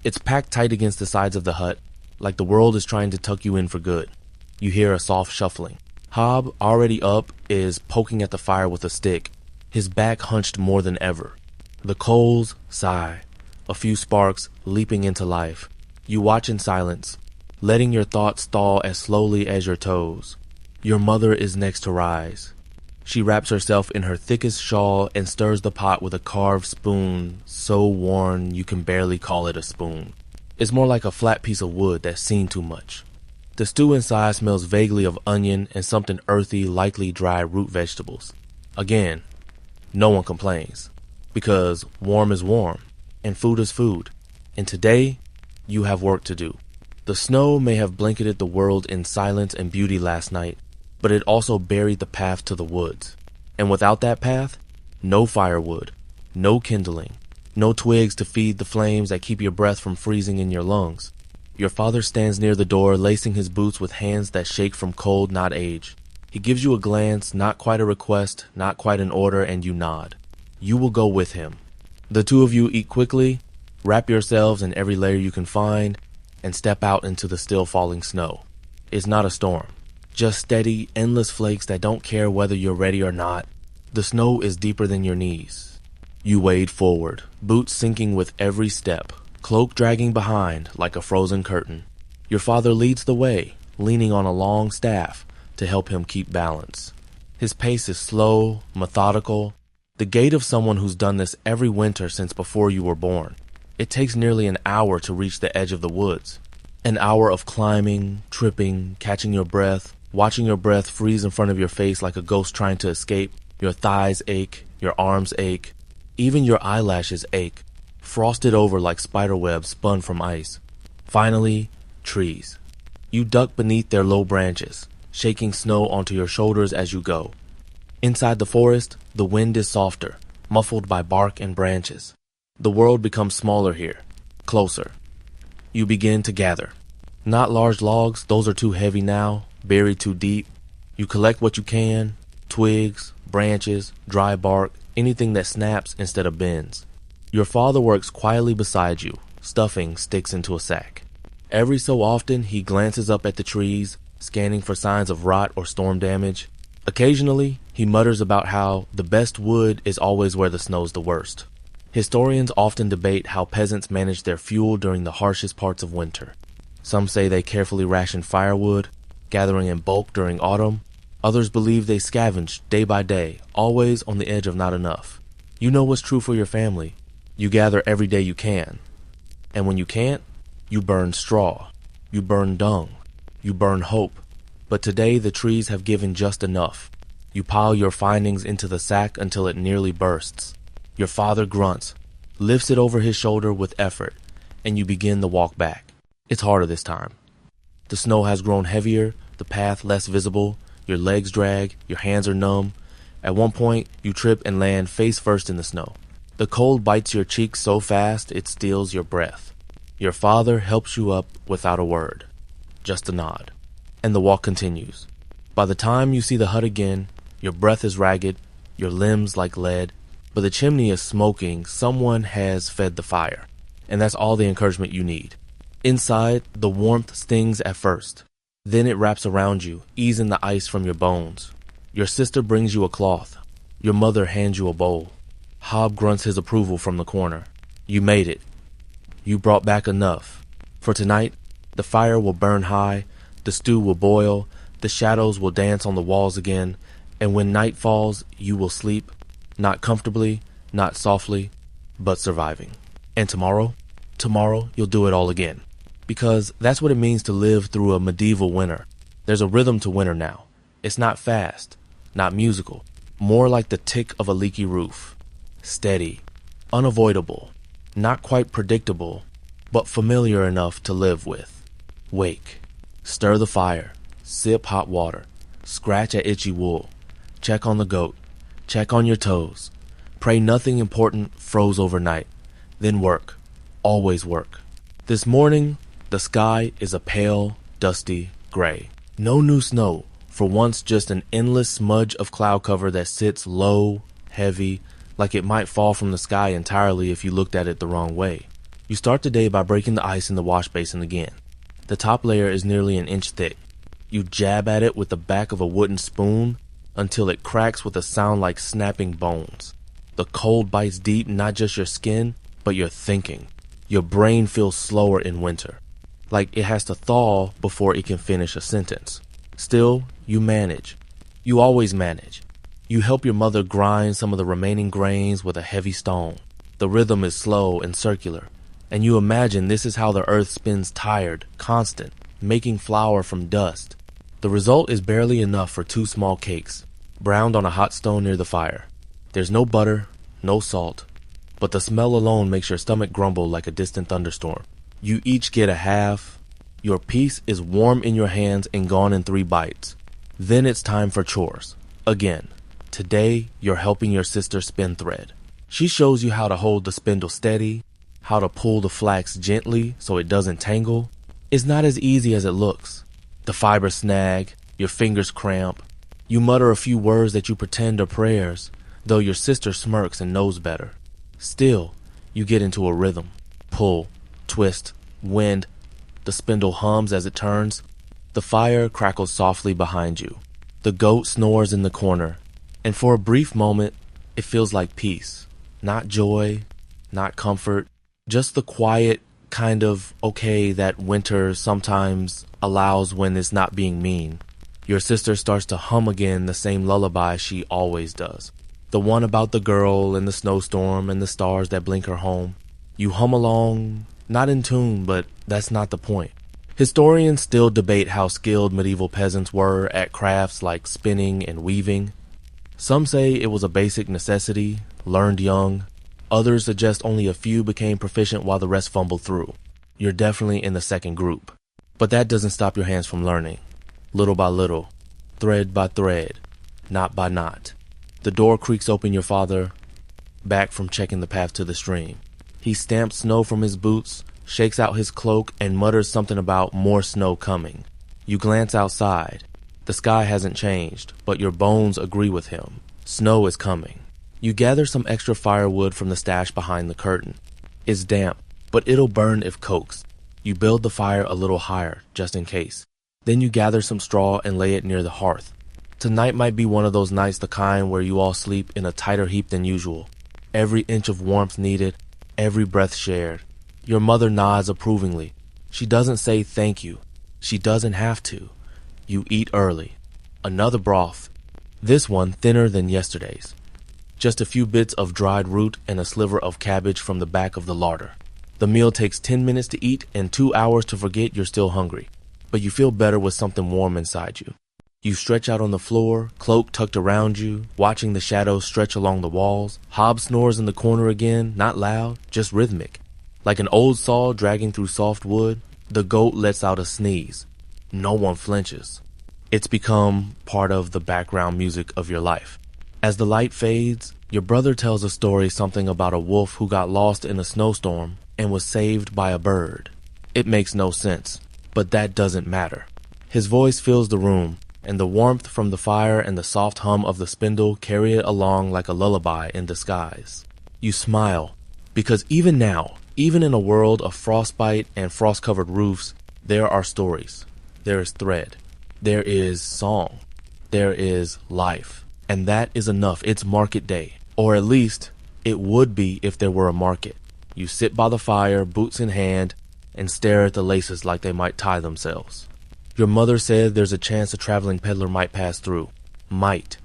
It's packed tight against the sides of the hut, like the world is trying to tuck you in for good. You hear a soft shuffling. Hob, already up, is poking at the fire with a stick, his back hunched more than ever. The coals sigh, a few sparks leaping into life. You watch in silence, letting your thoughts stall as slowly as your toes. Your mother is next to rise. She wraps herself in her thickest shawl and stirs the pot with a carved spoon, so worn you can barely call it a spoon. It's more like a flat piece of wood that's seen too much. The stew inside smells vaguely of onion and something earthy, likely dry root vegetables. Again, no one complains, because warm is warm, and food is food. And today, you have work to do. The snow may have blanketed the world in silence and beauty last night, but it also buried the path to the woods. And without that path, no firewood, no kindling, no twigs to feed the flames that keep your breath from freezing in your lungs. Your father stands near the door, lacing his boots with hands that shake from cold, not age. He gives you a glance, not quite a request, not quite an order, and you nod. You will go with him. The two of you eat quickly, wrap yourselves in every layer you can find, and step out into the still falling snow. It's not a storm, just steady, endless flakes that don't care whether you're ready or not. The snow is deeper than your knees. You wade forward, boots sinking with every step, cloak dragging behind like a frozen curtain. Your father leads the way, leaning on a long staff to help him keep balance. His pace is slow, methodical, The gait of someone who's done this every winter since before you were born. It takes nearly an hour to reach the edge of the woods. An hour of climbing, tripping, catching your breath, watching your breath freeze in front of your face like a ghost trying to escape. Your thighs ache, your arms ache, even your eyelashes ache, frosted over like spider webs spun from ice. Finally, trees. You duck beneath their low branches, shaking snow onto your shoulders as you go. Inside the forest, the wind is softer, muffled by bark and branches. The world becomes smaller here, closer. You begin to gather. Not large logs, those are too heavy now, buried too deep. You collect what you can, twigs, branches, dry bark, anything that snaps instead of bends. Your father works quietly beside you, stuffing sticks into a sack. Every so often, he glances up at the trees, scanning for signs of rot or storm damage. Occasionally, he mutters about how the best wood is always where the snow's the worst. Historians often debate how peasants manage their fuel during the harshest parts of winter. Some say they carefully ration firewood, gathering in bulk during autumn. Others believe they scavenge day by day, always on the edge of not enough. You know what's true for your family. You gather every day you can. And when you can't, you burn straw. You burn dung. You burn hope. But today the trees have given just enough. You pile your findings into the sack until it nearly bursts. Your father grunts, lifts it over his shoulder with effort, and you begin the walk back. It's harder this time. The snow has grown heavier, the path less visible, your legs drag, your hands are numb. At one point, you trip and land face first in the snow. The cold bites your cheeks so fast it steals your breath. Your father helps you up without a word, just a nod. And the walk continues. By the time you see the hut again, your breath is ragged, your limbs like lead, but the chimney is smoking. Someone has fed the fire, and that's all the encouragement you need. Inside, the warmth stings at first. Then it wraps around you, easing the ice from your bones. Your sister brings you a cloth. Your mother hands you a bowl. Hob grunts his approval from the corner. You made it. You brought back enough. For tonight, the fire will burn high, the stew will boil, the shadows will dance on the walls again, and when night falls, you will sleep, not comfortably, not softly, but surviving. And tomorrow? Tomorrow, you'll do it all again. Because that's what it means to live through a medieval winter. There's a rhythm to winter now. It's not fast, not musical, more like the tick of a leaky roof. Steady, unavoidable, not quite predictable, but familiar enough to live with. Wake, stir the fire, sip hot water, scratch at itchy wool, check on the goat, check on your toes, pray nothing important froze overnight, then work, always work. This morning, the sky is a pale, dusty gray. No new snow, for once just an endless smudge of cloud cover that sits low, heavy, like it might fall from the sky entirely if you looked at it the wrong way. You start the day by breaking the ice in the wash basin again. The top layer is nearly an inch thick. You jab at it with the back of a wooden spoon until it cracks with a sound like snapping bones. The cold bites deep, not just your skin, but your thinking. Your brain feels slower in winter, like it has to thaw before it can finish a sentence. Still, you manage. You always manage. You help your mother grind some of the remaining grains with a heavy stone. The rhythm is slow and circular, and you imagine this is how the earth spins tired, constant, making flour from dust. The result is barely enough for 2 small cakes, browned on a hot stone near the fire. There's no butter, no salt, but the smell alone makes your stomach grumble like a distant thunderstorm. You each get a half. Your piece is warm in your hands and gone in 3 bites. Then it's time for chores. Again. Today, you're helping your sister spin thread. She shows you how to hold the spindle steady, how to pull the flax gently so it doesn't tangle. It's not as easy as it looks. The fibers snag, your fingers cramp. You mutter a few words that you pretend are prayers, though your sister smirks and knows better. Still, you get into a rhythm. Pull, twist, wind. The spindle hums as it turns. The fire crackles softly behind you. The goat snores in the corner. And for a brief moment, it feels like peace. Not joy, not comfort, just the quiet kind of okay that winter sometimes allows when it's not being mean. Your sister starts to hum again the same lullaby she always does. The one about the girl and the snowstorm and the stars that blink her home. You hum along, not in tune, but that's not the point. Historians still debate how skilled medieval peasants were at crafts like spinning and weaving. Some say it was a basic necessity, learned young. Others suggest only a few became proficient while the rest fumbled through. You're definitely in the second group. But that doesn't stop your hands from learning. Little by little, thread by thread, knot by knot. The door creaks open, your father, back from checking the path to the stream. He stamps snow from his boots, shakes out his cloak, and mutters something about more snow coming. You glance outside. The sky hasn't changed, but your bones agree with him. Snow is coming. You gather some extra firewood from the stash behind the curtain. It's damp, but it'll burn if coaxed. You build the fire a little higher, just in case. Then you gather some straw and lay it near the hearth. Tonight might be one of those nights, the kind where you all sleep in a tighter heap than usual. Every inch of warmth needed, every breath shared. Your mother nods approvingly. She doesn't say thank you. She doesn't have to. You eat early. Another broth. This one thinner than yesterday's. Just a few bits of dried root and a sliver of cabbage from the back of the larder. The meal takes 10 minutes to eat and 2 hours to forget you're still hungry. But you feel better with something warm inside you. You stretch out on the floor, cloak tucked around you, watching the shadows stretch along the walls. Hob snores in the corner again, not loud, just rhythmic. Like an old saw dragging through soft wood, the goat lets out a sneeze. No one flinches. It's become part of the background music of your life. As the light fades, your brother tells a story, something about a wolf who got lost in a snowstorm and was saved by a bird. It makes no sense, but that doesn't matter. His voice fills the room, and the warmth from the fire and the soft hum of the spindle carry it along like a lullaby in disguise. You smile, because even now, even in a world of frostbite and frost-covered roofs, there are stories. There is thread. There is song. There is life. And that is enough. It's market day. Or at least, it would be if there were a market. You sit by the fire, boots in hand, and stare at the laces like they might tie themselves. Your mother said there's a chance a traveling peddler might pass through. Might.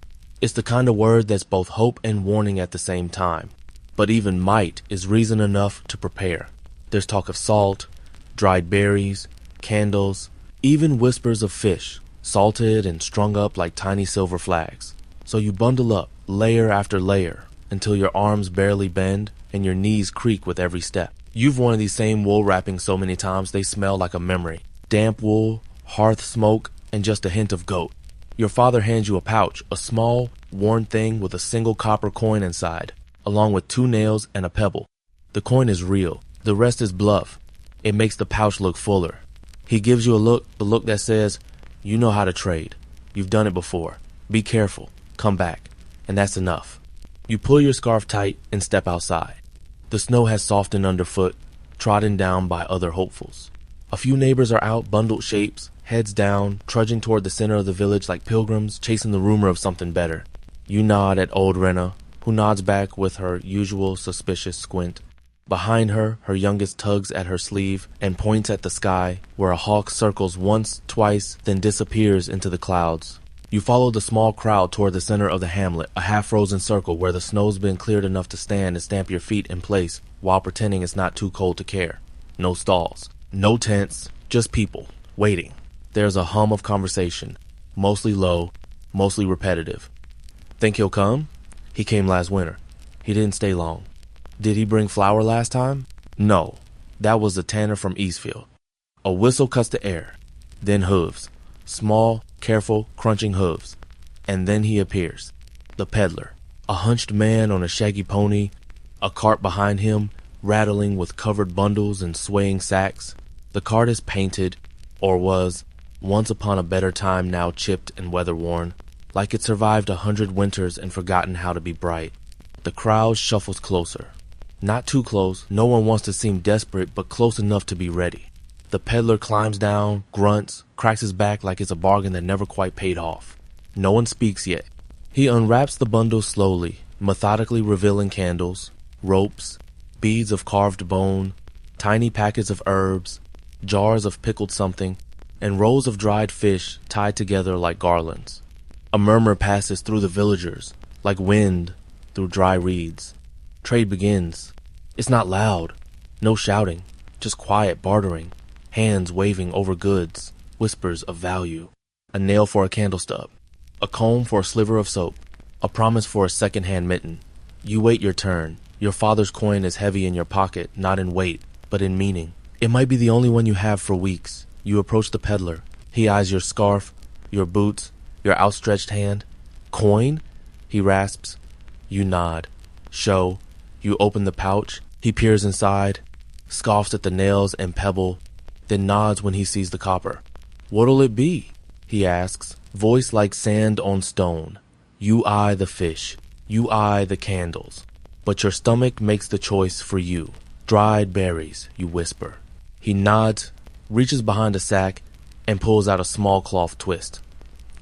It's the kind of word that's both hope and warning at the same time. But even might is reason enough to prepare. There's talk of salt, dried berries, candles, even whispers of fish, salted and strung up like tiny silver flags. So you bundle up, layer after layer, until your arms barely bend and your knees creak with every step. You've worn these same wool wrappings so many times they smell like a memory. Damp wool, hearth smoke, and just a hint of goat. Your father hands you a pouch, a small, worn thing with a single copper coin inside, along with 2 nails and a pebble. The coin is real. The rest is bluff. It makes the pouch look fuller. He gives you a look, the look that says, you know how to trade. You've done it before. Be careful. Come back. And that's enough. You pull your scarf tight and step outside. The snow has softened underfoot, trodden down by other hopefuls. A few neighbors are out, bundled shapes, heads down, trudging toward the center of the village like pilgrims, chasing the rumor of something better. You nod at old Rena, who nods back with her usual suspicious squint. Behind her, her youngest tugs at her sleeve and points at the sky, where a hawk circles once, twice, then disappears into the clouds. You follow the small crowd toward the center of the hamlet, a half-frozen circle where the snow's been cleared enough to stand and stamp your feet in place while pretending it's not too cold to care. No stalls, no tents, just people, waiting. There's a hum of conversation, mostly low, mostly repetitive. Think he'll come? He came last winter. He didn't stay long. Did he bring flour last time? No, that was the tanner from Eastfield. A whistle cuts the air, then hooves. Small, careful, crunching hooves. And then he appears. The peddler. A hunched man on a shaggy pony, a cart behind him, rattling with covered bundles and swaying sacks. The cart is painted, or was, once upon a better time now chipped and weather-worn, like it survived 100 winters and forgotten how to be bright. The crowd shuffles closer. Not too close, no one wants to seem desperate, but close enough to be ready. The peddler climbs down, grunts, cracks his back like it's a bargain that never quite paid off. No one speaks yet. He unwraps the bundle slowly, methodically revealing candles, ropes, beads of carved bone, tiny packets of herbs, jars of pickled something, and rolls of dried fish tied together like garlands. A murmur passes through the villagers, like wind, through dry reeds. Trade begins. It's not loud, no shouting, just quiet bartering, hands waving over goods, whispers of value. A nail for a candle stub, a comb for a sliver of soap, a promise for a second-hand mitten. You wait your turn. Your father's coin is heavy in your pocket, not in weight, but in meaning. It might be the only one you have for weeks. You approach the peddler. He eyes your scarf, your boots, your outstretched hand. Coin? He rasps. You nod. Show. You open the pouch. He peers inside, scoffs at the nails and pebble, then nods when he sees the copper. What'll it be? He asks, voice like sand on stone. You eye the fish. You eye the candles. But your stomach makes the choice for you. Dried berries, you whisper. He nods, reaches behind a sack, and pulls out a small cloth twist.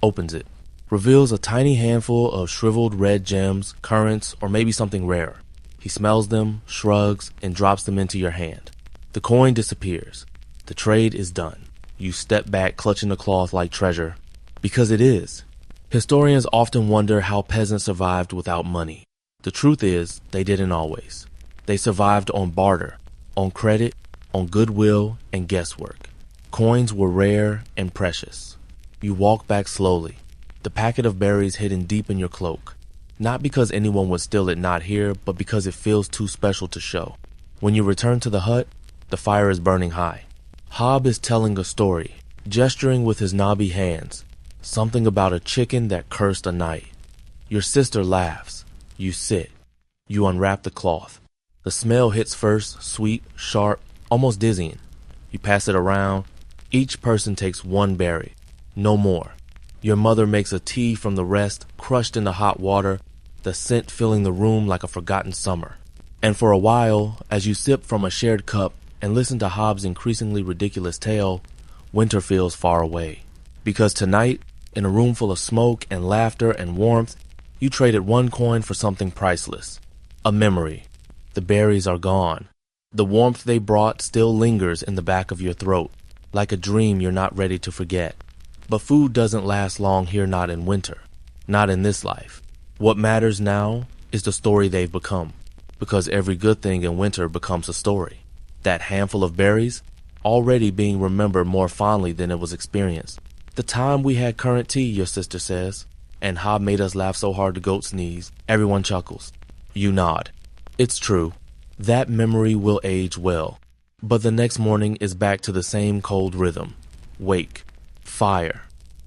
Opens it. Reveals a tiny handful of shriveled red gems, currants, or maybe something rare. He smells them, shrugs, and drops them into your hand. The coin disappears. The trade is done. You step back, clutching the cloth like treasure. Because it is. Historians often wonder how peasants survived without money. The truth is, they didn't always. They survived on barter, on credit, on goodwill, and guesswork. Coins were rare and precious. You walk back slowly, the packet of berries hidden deep in your cloak. Not because anyone would steal it not here, but because it feels too special to show. When you return to the hut, the fire is burning high. Hob is telling a story, gesturing with his knobby hands. Something about a chicken that cursed a night. Your sister laughs. You sit. You unwrap the cloth. The smell hits first, sweet, sharp, almost dizzying. You pass it around. Each person takes one berry. No more. Your mother makes a tea from the rest, crushed in the hot water, the scent filling the room like a forgotten summer. And for a while, as you sip from a shared cup and listen to Hob's increasingly ridiculous tale, winter feels far away. Because tonight, in a room full of smoke and laughter and warmth, you traded one coin for something priceless. A memory. The berries are gone. The warmth they brought still lingers in the back of your throat, like a dream you're not ready to forget. But food doesn't last long here, not in winter. Not in this life. What matters now is the story they've become. Because every good thing in winter becomes a story. That handful of berries, already being remembered more fondly than it was experienced. The time we had currant tea, your sister says, and Hob made us laugh so hard the goat sneeze. Everyone chuckles. You nod. It's true. That memory will age well. But the next morning is back to the same cold rhythm. Wake. Fire.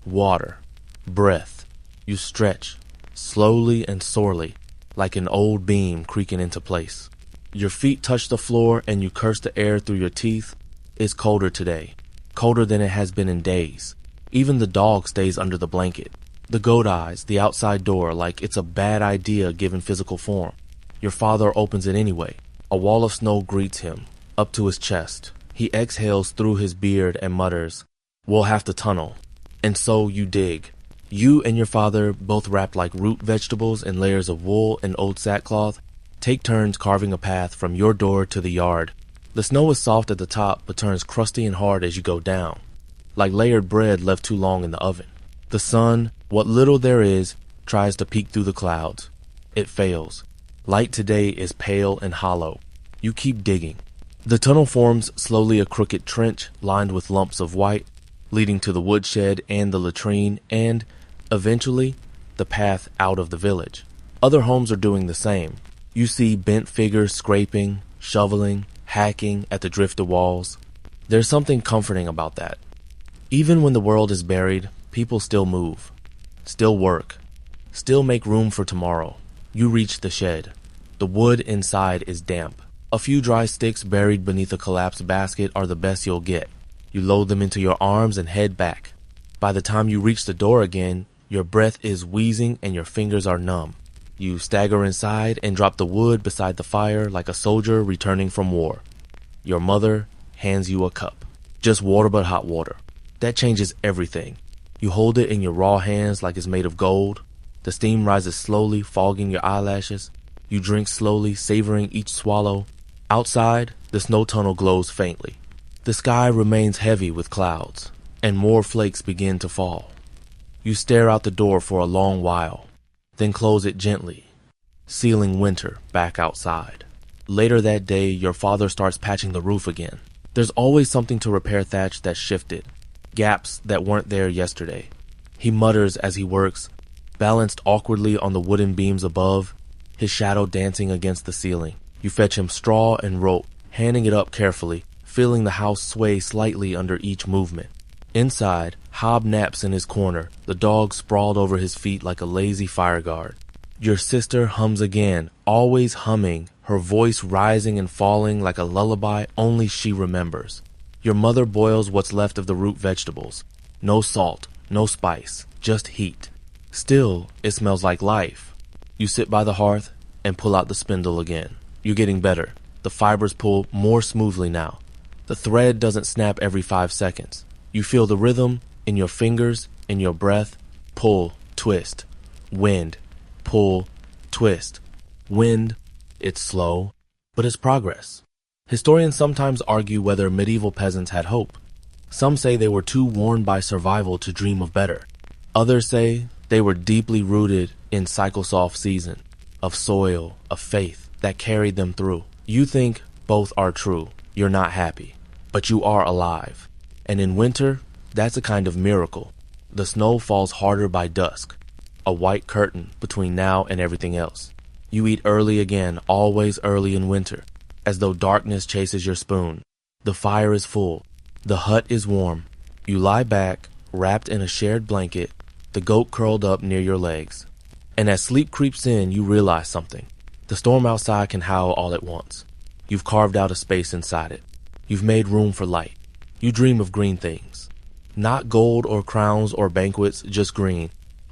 Water. Breath. You stretch. Slowly and sorely, like an old beam creaking into place. Your feet touch the floor and you curse the air through your teeth. It's colder today. Colder than it has been in days. Even the dog stays under the blanket. The goat eyes the outside door like it's a bad idea given physical form. Your father opens it anyway. A wall of snow greets him, up to his chest. He exhales through his beard and mutters, "We'll have to tunnel." And so you dig. You and your father, both wrapped like root vegetables in layers of wool and old sackcloth, take turns carving a path from your door to the yard. The snow is soft at the top but turns crusty and hard as you go down, like layered bread left too long in the oven. The sun, what little there is, tries to peek through the clouds. It fails. Light today is pale and hollow. You keep digging. The tunnel forms slowly a crooked trench lined with lumps of white, leading to the woodshed and the latrine and, eventually, the path out of the village. Other homes are doing the same. You see bent figures scraping, shoveling, hacking at the drifted walls. There's something comforting about that. Even when the world is buried, people still move, still work, still make room for tomorrow. You reach the shed. The wood inside is damp. A few dry sticks buried beneath a collapsed basket are the best you'll get. You load them into your arms and head back. By the time you reach the door again, your breath is wheezing and your fingers are numb. You stagger inside and drop the wood beside the fire like a soldier returning from war. Your mother hands you a cup. Just water but hot water. That changes everything. You hold it in your raw hands like it's made of gold. The steam rises slowly, fogging your eyelashes. You drink slowly, savoring each swallow. Outside, the snow tunnel glows faintly. The sky remains heavy with clouds, and more flakes begin to fall. You stare out the door for a long while, then close it gently. sealing winter back outside. Later that day, your father starts patching the roof again. There's always something to repair thatch that's shifted, gaps that weren't there yesterday. He mutters as he works, balanced awkwardly on the wooden beams above, his shadow dancing against the ceiling. You fetch him straw and rope, handing it up carefully, feeling the house sway slightly under each movement. Inside, Hob naps in his corner, the dog sprawled over his feet like a lazy fire guard. Your sister hums again, always humming, her voice rising and falling like a lullaby only she remembers. Your mother boils what's left of the root vegetables. No salt, no spice, just heat. Still, it smells like life. You sit by the hearth and pull out the spindle again. You're getting better. The fibers pull more smoothly now. The thread doesn't snap every 5 seconds. You feel the rhythm in your fingers, in your breath. Pull, twist, wind, pull, twist, wind. It's slow, but it's progress. Historians sometimes argue whether medieval peasants had hope. Some say they were too worn by survival to dream of better. Others say they were deeply rooted in cycle-soft season, of soil, of faith that carried them through. You think both are true. You're not happy, but you are alive. And in winter, that's a kind of miracle. The snow falls harder by dusk, a white curtain between now and everything else. You eat early again, always early in winter, as though darkness chases your spoon. The fire is full. The hut is warm. You lie back, wrapped in a shared blanket, the goat curled up near your legs. And as sleep creeps in, you realize something. The storm outside can howl all at once. You've carved out a space inside it. You've made room for light. You dream of green things. Not gold or crowns or banquets, just green.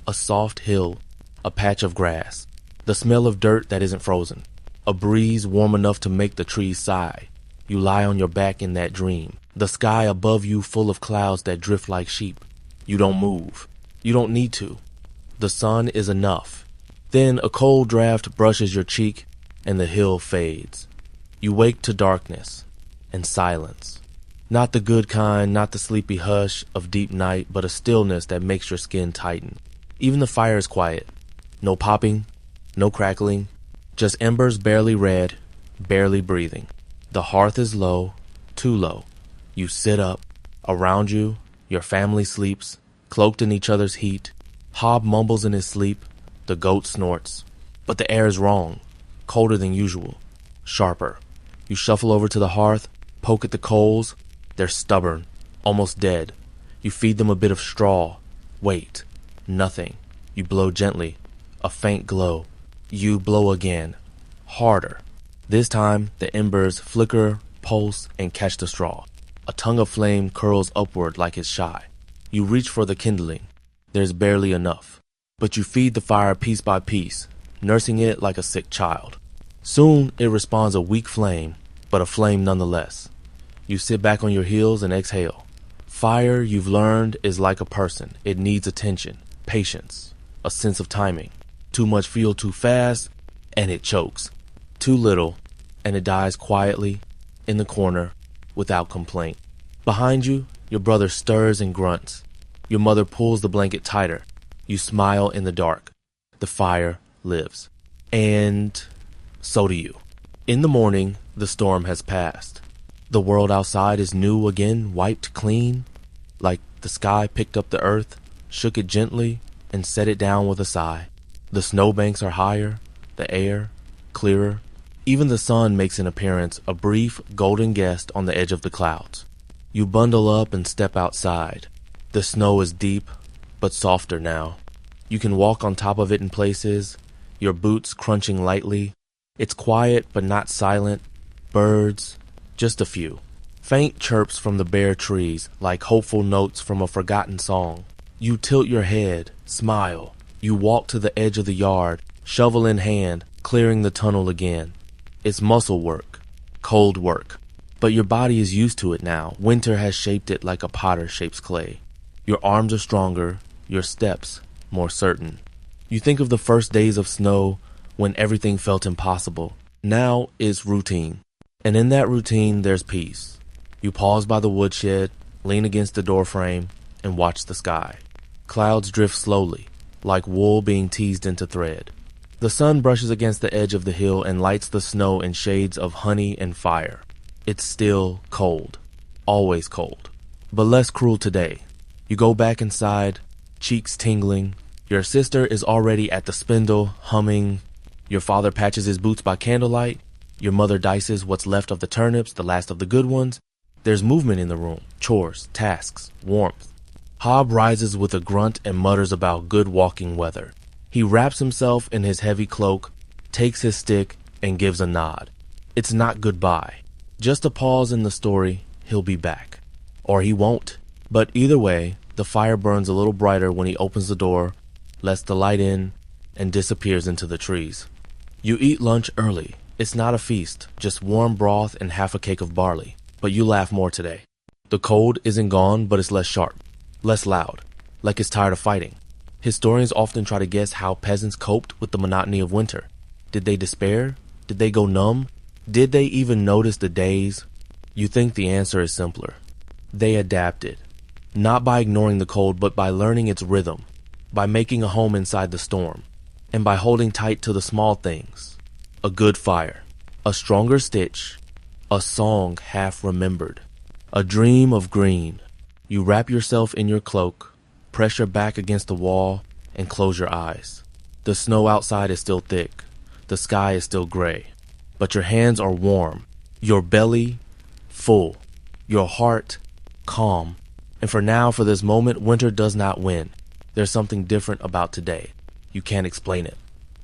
A soft hill, a patch of grass, the smell of dirt that isn't frozen, a breeze warm enough to make the trees sigh. You lie on your back in that dream, the sky above you full of clouds that drift like sheep. You don't move. You don't need to. The sun is enough. Then a cold draft brushes your cheek and the hill fades. You wake to darkness and silence. Not the good kind, not the sleepy hush of deep night, but a stillness that makes your skin tighten. Even the fire is quiet. No popping, no crackling, just embers barely red, barely breathing. The hearth is low, too low. You sit up. Around you, your family sleeps, cloaked in each other's heat. Hob mumbles in his sleep. The goat snorts. But the air is wrong, colder than usual, sharper. You shuffle over to the hearth, poke at the coals. They're stubborn, almost dead. You feed them a bit of straw. Wait. Nothing. You blow gently. A faint glow. You blow again. Harder. This time, the embers flicker, pulse, and catch the straw. A tongue of flame curls upward like it's shy. You reach for the kindling. There's barely enough. But you feed the fire piece by piece, nursing it like a sick child. Soon, it responds a weak flame, but a flame nonetheless. You sit back on your heels and exhale. Fire, you've learned, is like a person. It needs attention, patience, a sense of timing. Too much fuel too fast, and it chokes. Too little, and it dies quietly, in the corner, without complaint. Behind you, your brother stirs and grunts. Your mother pulls the blanket tighter. You smile in the dark. The fire lives. And so do you. In the morning, the storm has passed. The world outside is new again, wiped clean, like the sky picked up the earth, shook it gently, and set it down with a sigh. The snowbanks are higher, the air clearer. Even the sun makes an appearance, a brief golden guest on the edge of the clouds. You bundle up and step outside. The snow is deep, but softer now. You can walk on top of it in places, your boots crunching lightly. It's quiet but not silent. Birds, just a few. Faint chirps from the bare trees, like hopeful notes from a forgotten song. You tilt your head, smile. You walk to the edge of the yard, shovel in hand, clearing the tunnel again. It's muscle work, cold work. But your body is used to it now. Winter has shaped it like a potter shapes clay. Your arms are stronger, your steps more certain. You think of the first days of snow when everything felt impossible. Now it's routine. And in that routine, there's peace. You pause by the woodshed, lean against the doorframe, and watch the sky. Clouds drift slowly, like wool being teased into thread. The sun brushes against the edge of the hill and lights the snow in shades of honey and fire. It's still cold. Always cold. But less cruel today. You go back inside, cheeks tingling. Your sister is already at the spindle, humming. Your father patches his boots by candlelight. Your mother dices what's left of the turnips, the last of the good ones. There's movement in the room, chores, tasks, warmth. Hob rises with a grunt and mutters about good walking weather. He wraps himself in his heavy cloak, takes his stick, and gives a nod. It's not goodbye. Just a pause in the story. He'll be back. Or he won't. But either way, the fire burns a little brighter when he opens the door, lets the light in, and disappears into the trees. You eat lunch early. It's not a feast, just warm broth and half a cake of barley. But you laugh more today. The cold isn't gone, but it's less sharp, less loud, like it's tired of fighting. Historians often try to guess how peasants coped with the monotony of winter. Did they despair? Did they go numb? Did they even notice the days? You think the answer is simpler. They adapted. Not by ignoring the cold, but by learning its rhythm, by making a home inside the storm, and by holding tight to the small things. A good fire, a stronger stitch, a song half remembered, a dream of green. You wrap yourself in your cloak, press your back against the wall, and close your eyes. The snow outside is still thick. The sky is still gray. But your hands are warm, your belly full, your heart calm. And for now, for this moment, winter does not win. There's something different about today. You can't explain it.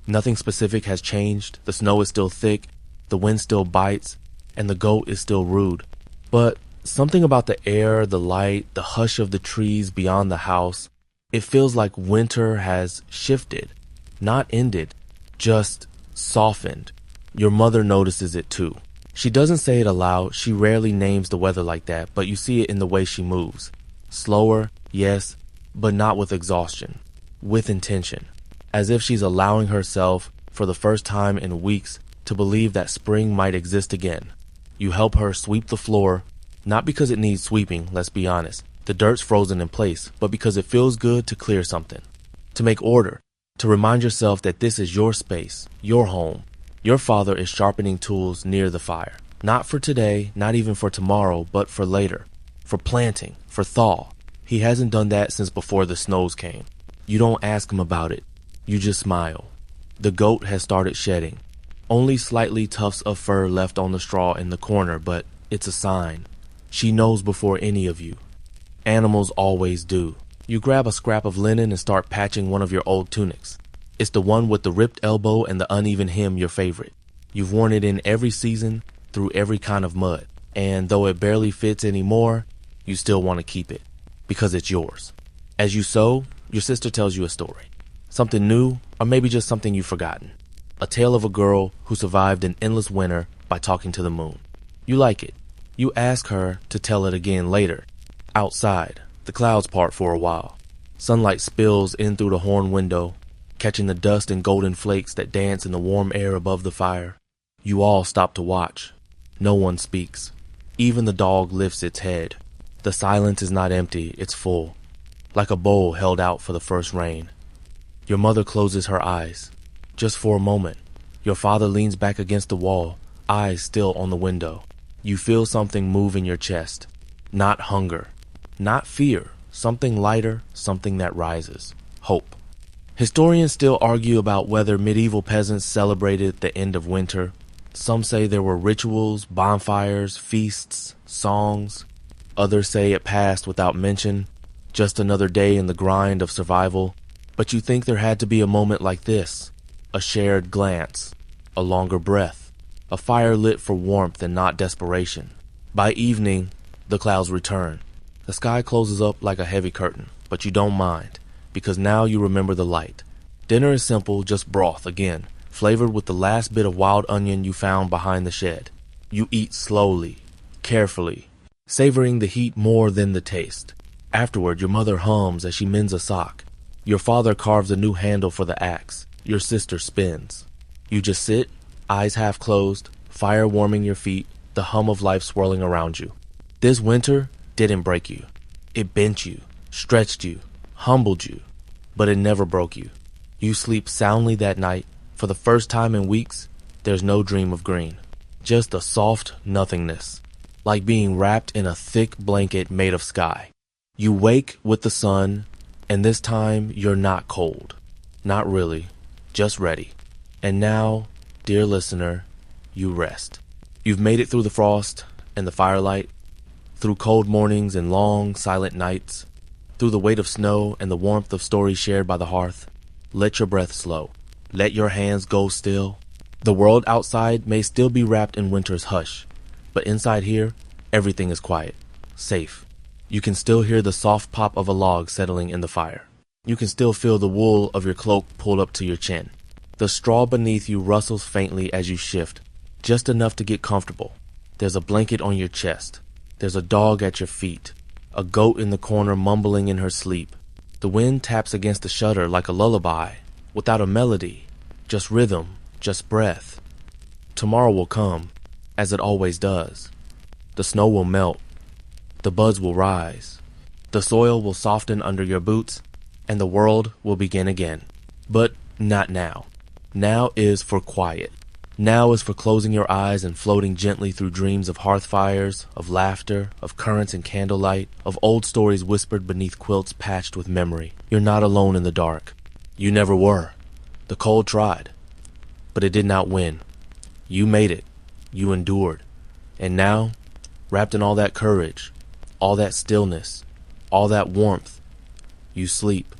Nothing specific has changed. The snow is still thick, the wind still bites, and the goat is still rude. But something about the air, the light, the hush of the trees beyond the house, it feels like winter has shifted, not ended, just softened. Your mother notices it too. She doesn't say it aloud. She rarely names the weather like that, but you see it in the way she moves. Slower, yes, but not with exhaustion, with intention, as if she's allowing herself, for the first time in weeks, to believe that spring might exist again. You help her sweep the floor, not because it needs sweeping, let's be honest. The dirt's frozen in place, but because it feels good to clear something, to make order, to remind yourself that this is your space, your home. Your father is sharpening tools near the fire, not for today, not even for tomorrow, but for later, for planting, for thaw. He hasn't done that since before the snows came. You don't ask him about it. You just smile. The goat has started shedding. Only slightly tufts of fur left on the straw in the corner, but it's a sign. She knows before any of you. Animals always do. You grab a scrap of linen and start patching one of your old tunics. It's the one with the ripped elbow and the uneven hem your favorite. You've worn it in every season, through every kind of mud. And though it barely fits anymore, you still want to keep it. Because it's yours. As you sew, your sister tells you a story. Something new, or maybe just something you've forgotten. A tale of a girl who survived an endless winter by talking to the moon. You like it. You ask her to tell it again later. Outside, the clouds part for a while. Sunlight spills in through the horn window, catching the dust and golden flakes that dance in the warm air above the fire. You all stop to watch. No one speaks. Even the dog lifts its head. The silence is not empty, it's full, like a bowl held out for the first rain. Your mother closes her eyes. Just for a moment. Your father leans back against the wall, eyes still on the window. You feel something move in your chest. Not hunger, not fear, something lighter, something that rises. Hope. Historians still argue about whether medieval peasants celebrated the end of winter. Some say there were rituals, bonfires, feasts, songs. Others say it passed without mention, just another day in the grind of survival. But you think there had to be a moment like this, a shared glance, a longer breath, a fire lit for warmth and not desperation. By evening, the clouds return. The sky closes up like a heavy curtain, but you don't mind, because now you remember the light. Dinner is simple, just broth again, flavored with the last bit of wild onion you found behind the shed. You eat slowly, carefully, savoring the heat more than the taste. Afterward, your mother hums as she mends a sock. Your father carves a new handle for the axe. Your sister spins. You just sit, eyes half closed, fire warming your feet, the hum of life swirling around you. This winter didn't break you. It bent you, stretched you, humbled you, but it never broke you. You sleep soundly that night, For the first time in weeks, there's no dream of green. Just a soft nothingness, like being wrapped in a thick blanket made of sky. You wake with the sun, and this time you're not cold. Not really, just ready. And now, dear listener, you rest. You've made it through the frost and the firelight, through cold mornings and long, silent nights, through the weight of snow and the warmth of stories shared by the hearth. Let your breath slow. Let your hands go still. The world outside may still be wrapped in winter's hush, but inside here, everything is quiet, safe. You can still hear the soft pop of a log settling in the fire. You can still feel the wool of your cloak pulled up to your chin. The straw beneath you rustles faintly as you shift, just enough to get comfortable. There's a blanket on your chest. There's a dog at your feet, a goat in the corner mumbling in her sleep. The wind taps against the shutter like a lullaby, without a melody, just rhythm, just breath. Tomorrow will come, as it always does. The snow will melt. The buds will rise. The soil will soften under your boots, and the world will begin again. But not now. Now is for quiet. Now is for closing your eyes and floating gently through dreams of hearth fires, of laughter, of currents and candlelight, of old stories whispered beneath quilts patched with memory. You're not alone in the dark. You never were. The cold tried, but it did not win. You made it. You endured. And now, wrapped in all that courage, all that stillness, all that warmth, you sleep.